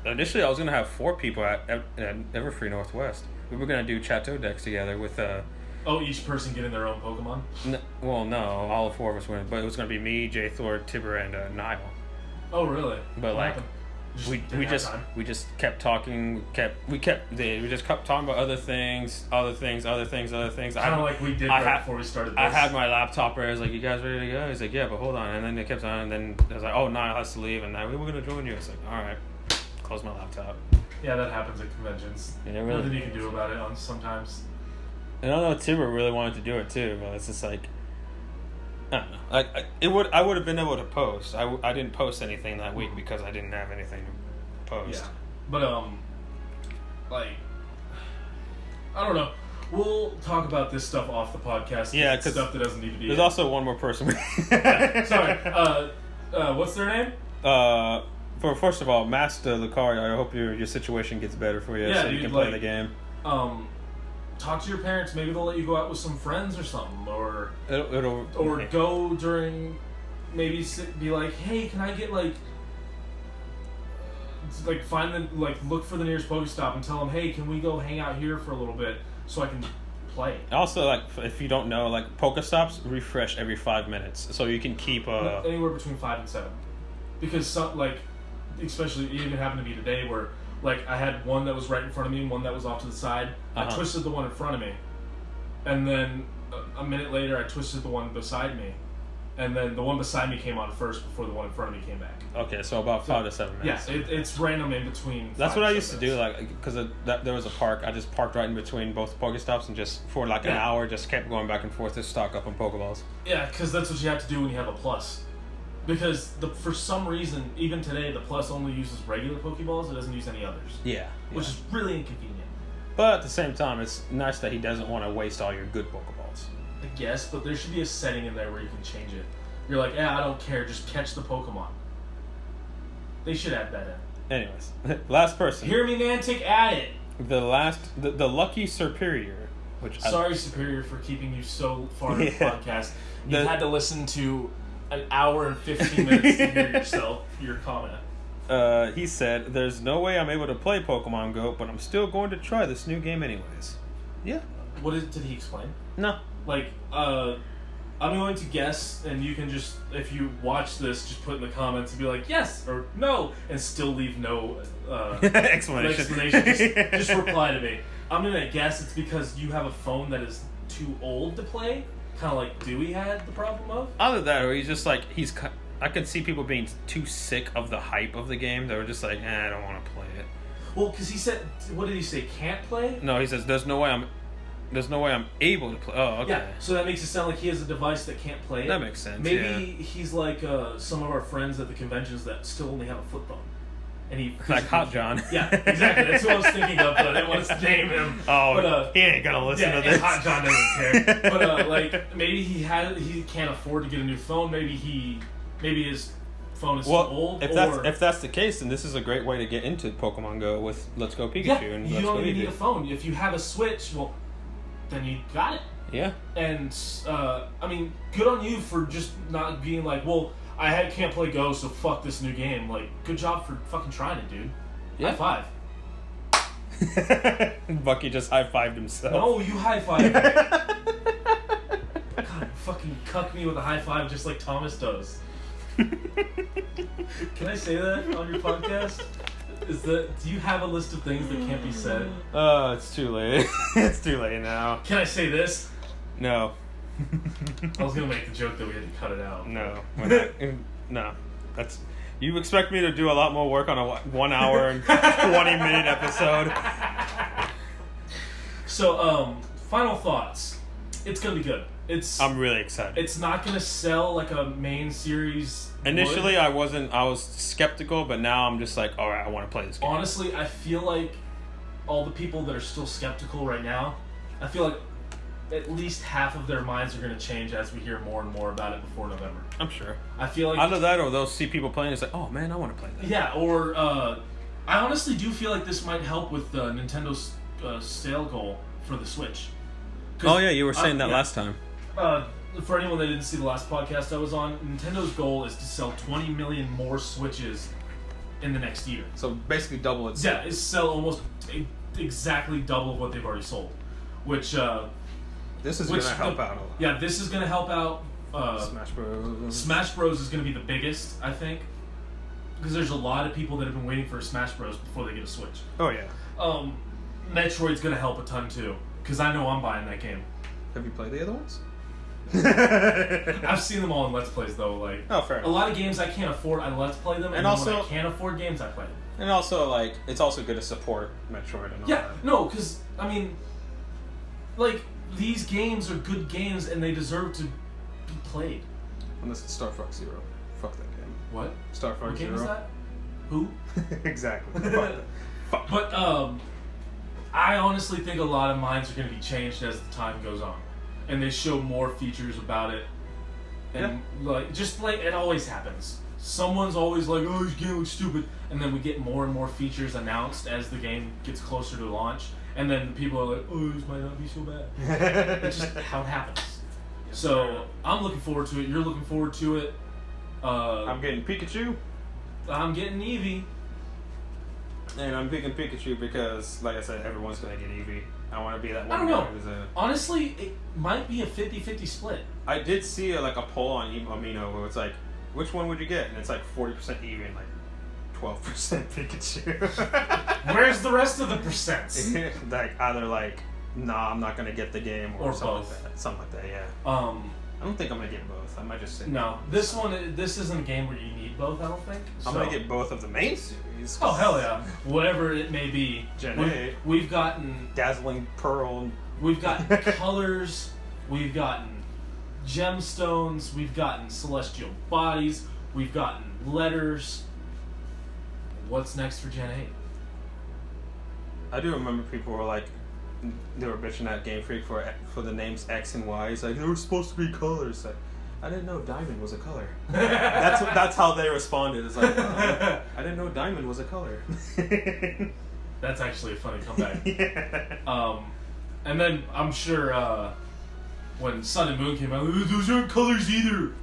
A: Initially, I was going to have 4 people at Everfree Northwest. We were going to do Chat-eau decks together with...
B: Oh, each person getting their own Pokemon?
A: No, all 4 of us went. But it was going to be me, J. Thor, Tibber, and Nile.
B: Oh, really?
A: But
B: what
A: we just kept talking. We just kept talking about other things.
B: Kind of like we did before we started this.
A: I had my laptop where I was like, "You guys ready to go?" He's like, "Yeah, but hold on." And then they kept on, and then I was like, "Oh, Niall has to leave," and now we were gonna join you. It's like, all right, close my laptop.
B: Yeah, that happens at conventions.
A: Yeah, really.
B: Nothing you can do about it sometimes.
A: And I know Tibber really wanted to do it too, but it's just like, I don't know. I would have been able to post. I didn't post anything that week because I didn't have anything to post.
B: Yeah, but like, I don't know. We'll talk about this stuff off the podcast.
A: Yeah, because
B: stuff that doesn't need to be.
A: There's also one more person.
B: Sorry. What's their name?
A: First of all, Master Lucario, I hope your situation gets better for you, so you can play the game.
B: Talk to your parents. Maybe they'll let you go out with some friends or something, or
A: it'll
B: go during. Maybe be like, hey, can I get find the look for the nearest Pokestop and tell them, hey, can we go hang out here for a little bit so I can play.
A: Also, if you don't know, Pokestops refresh every 5 minutes, so you can keep
B: anywhere between 5 and 7, because some especially it even happened to me today where I had one that was right in front of me and one that was off to the side. I twisted the one in front of me, and then a minute later I twisted the one beside me, and then the one beside me came on first before the one in front of me came back.
A: Okay, so about 5 to 7 minutes.
B: Yeah, it's random in between.
A: That's what I used to do, because there was a park. I just parked right in between both Pokestops and just for an hour just kept going back and forth to stock up on Pokeballs.
B: Yeah, because that's what you have to do when you have a Plus. Because for some reason, even today, the Plus only uses regular Pokeballs. It doesn't use any others.
A: Yeah.
B: Which is really inconvenient.
A: But at the same time, it's nice that he doesn't want to waste all your good Pokeballs.
B: I guess, but there should be a setting in there where you can change it. You're like, I don't care, just catch the Pokemon. They should add that in.
A: Anyways, last person.
B: Hear me, Mantic, add it.
A: The Lucky Superior
B: Sorry, Superior, for keeping you so far in the podcast. You
A: The-
B: had to listen to an hour and 15 minutes to hear your comment.
A: He said, "There's no way I'm able to play Pokemon Go, but I'm still going to try this new game anyways." Yeah.
B: Did he explain?
A: No.
B: Like, I'm going to guess, and you can just, if you watch this, just put in the comments and be like, yes or no, and still leave no
A: Explanation.
B: Just reply to me. I'm going to guess it's because you have a phone that is too old to play, kind of like Dewey had the problem of.
A: Either that, or he's just like, I can see people being too sick of the hype of the game. They were just like, I don't want to play it.
B: Well, because he said, what did he say, can't play?
A: No, he says, there's no way I'm able to play. Oh, okay.
B: Yeah, so that makes it sound like he has a device that can't play it.
A: That makes sense.
B: Maybe he's like some of our friends at the conventions that still only have a flip phone. And he
A: like Hot John.
B: Yeah, exactly. That's what I was thinking of, but I didn't want to name him.
A: Oh,
B: but,
A: he ain't gonna listen to this.
B: Hot John doesn't care. But like maybe he can't afford to get a new phone. Maybe his phone is too old.
A: If that's the case, then this is a great way to get into Pokemon Go with Let's Go Pikachu and
B: you
A: Let's
B: don't
A: Go
B: even
A: Eevee.
B: need a phone. If you have a Switch, well, then you got it.
A: Yeah.
B: And I mean, good on you for just not being like, well, can't play Go, so fuck this new game. Like, good job for fucking trying it, dude.
A: Yeah.
B: High five.
A: Bucky just high-fived himself.
B: No, you high-fived me. God, you fucking cuck me with a high five just like Thomas does. Can I say that on your podcast? Do you have a list of things that can't be said?
A: It's too late. It's too late now.
B: Can I say this?
A: No.
B: I was gonna make the joke that we had to cut it out.
A: No. No. That's... You expect me to do a lot more work on a 1 hour and 20-minute episode?
B: So, final thoughts. It's gonna be good.
A: I'm really excited.
B: It's not gonna sell like a main series.
A: Initially, I was skeptical, but now I'm just like, all right, I want to play this game.
B: Honestly, I feel like all the people that are still skeptical right now, I feel like at least half of their minds are going to change as we hear more and more about it before November.
A: I'm sure.
B: I feel like
A: either that or they'll see people playing and it's like, oh man, I want to play that.
B: Yeah, or I honestly do feel like this might help with Nintendo's sale goal for the Switch.
A: Oh yeah, you were saying that last time.
B: For anyone that didn't see the last podcast I was on, Nintendo's goal is to sell 20 million more Switches in the next year.
A: So basically double it.
B: Yeah, it's sell almost exactly double of what they've already sold. Which
A: this is going to help out a lot.
B: Yeah, this is going to help out.
A: Smash Bros.
B: Smash Bros is going to be the biggest, I think, because there's a lot of people that have been waiting for a Smash Bros before they get a Switch.
A: Oh yeah.
B: Metroid's going to help a ton too, because I know I'm buying that game.
A: Have you played the other ones?
B: I've seen them all in Let's Plays though. Like,
A: oh, fair enough.
B: A lot of games I can't afford, I Let's Play them, and also when I can't afford games, I play them.
A: And also, like, it's also good to support Metroid and all that.
B: No, because I mean, like, these games are good games and they deserve to be played.
A: Unless it's Star Fox Zero. Fuck that game.
B: What?
A: Star Fox
B: what game
A: Zero.
B: Is that? Who?
A: Exactly. Fuck that. Fuck.
B: But I honestly think a lot of minds are going to be changed as the time goes on, and they show more features about it, and like just like it always happens. Someone's always like, "Oh, this game looks stupid," and then we get more and more features announced as the game gets closer to launch, and then people are like, "Oh, this might not be so bad." It's just how it happens. Yes, so I'm looking forward to it. You're looking forward to it.
A: I'm getting Pikachu.
B: I'm getting Eevee.
A: And I'm picking Pikachu because, like I said, everyone's going to get Eevee. I want to be that one.
B: I don't know.
A: Who's
B: honestly, it might be a 50-50 split.
A: I did see a poll on Amino where it's like, which one would you get? And it's like 40% Eevee and like 12% Pikachu.
B: Where's the rest of the percents?
A: Like either like, nah, I'm not going to get the game or something
B: both.
A: like that. Something like that, yeah. I don't think I'm going to get both. I might just say
B: no. This isn't a game where you need both, I don't think.
A: I'm going to get both of the main series.
B: Oh, hell yeah. Whatever it may be.
A: Gen 8.
B: We've gotten...
A: Dazzling Pearl.
B: We've gotten colors. We've gotten gemstones. We've gotten celestial bodies. We've gotten letters. What's next for Gen 8?
A: I do remember people were like, they were bitching at Game Freak for the names X and Y. It's like, they were supposed to be colors. Like, I didn't know diamond was a color. That's how they responded. It's like, oh, I didn't know diamond was a color.
B: That's actually a funny comeback.
A: Yeah.
B: And then I'm sure when Sun and Moon came out, those aren't colors either.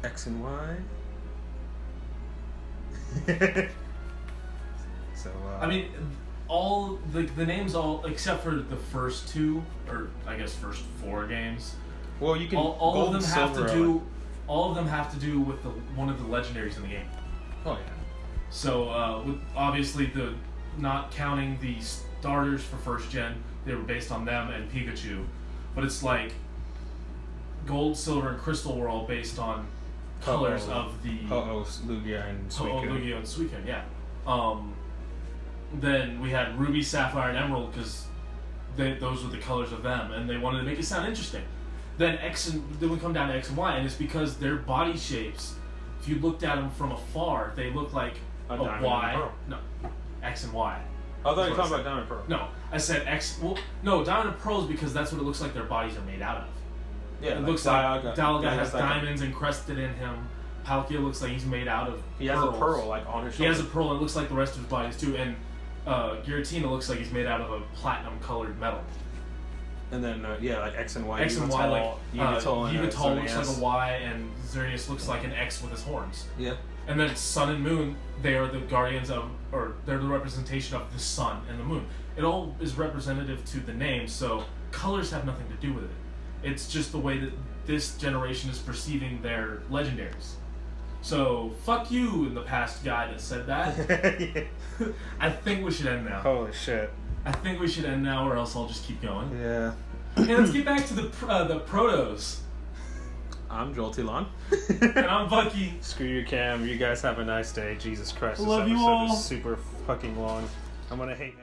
A: X and Y. So
B: I mean, all the names all except for the first two, or I guess first 4 games.
A: well, you can
B: All
A: gold,
B: of them have
A: silver,
B: to do. All of them have to do with one of the legendaries in the game.
A: Oh yeah.
B: So with obviously the not counting the starters for first gen, they were based on them and Pikachu, but it's like gold, silver, and crystal were all based on colors of the
A: Ho-Oh, Lugia, and
B: Ho-Oh,
A: Suicune.
B: Lugia, and Suicune. Yeah. Then we had Ruby, Sapphire, and Emerald because those were the colors of them, and they wanted to make it sound interesting. Then then we come down to X and Y, and it's because their body shapes. If you looked at them from afar, they look like a
A: diamond
B: Y.
A: and pearl.
B: No, X and Y.
A: I thought you were
B: That's
A: talking
B: what
A: about Diamond Pearl.
B: No, I said X. Well, no, Diamond and Pearl is because that's what it looks like their bodies are made out of.
A: Yeah,
B: It
A: like
B: looks like
A: Dialga.
B: Dialga has
A: like
B: diamonds encrusted in him. Palkia looks like he's made out of
A: he has
B: pearls.
A: a pearl like on his
B: He
A: shoulder.
B: has a pearl, and it looks like the rest of his bodies too. And Giratina looks like he's made out of a platinum-colored metal.
A: And then like X and Y.
B: X and Y, like
A: Yveltal
B: looks like a Y, and Xerneas looks like an X with his horns.
A: Yeah.
B: And then Sun and Moon, they are the guardians of, or they're the representation of the sun and the moon. It all is representative to the name, so colors have nothing to do with it. It's just the way that this generation is perceiving their legendaries. So, fuck you in the past guy that said that.
A: Yeah.
B: I think we should end now.
A: Holy shit.
B: I think we should end now, or else I'll just keep going.
A: Yeah.
B: Hey, let's get back to the Protos.
A: I'm Joel Tilon.
B: And I'm Bucky.
A: Screw you, Cam. You guys have a nice day. Jesus Christ.
B: Love
A: this
B: you
A: episode
B: all.
A: is super fucking long. I'm gonna hate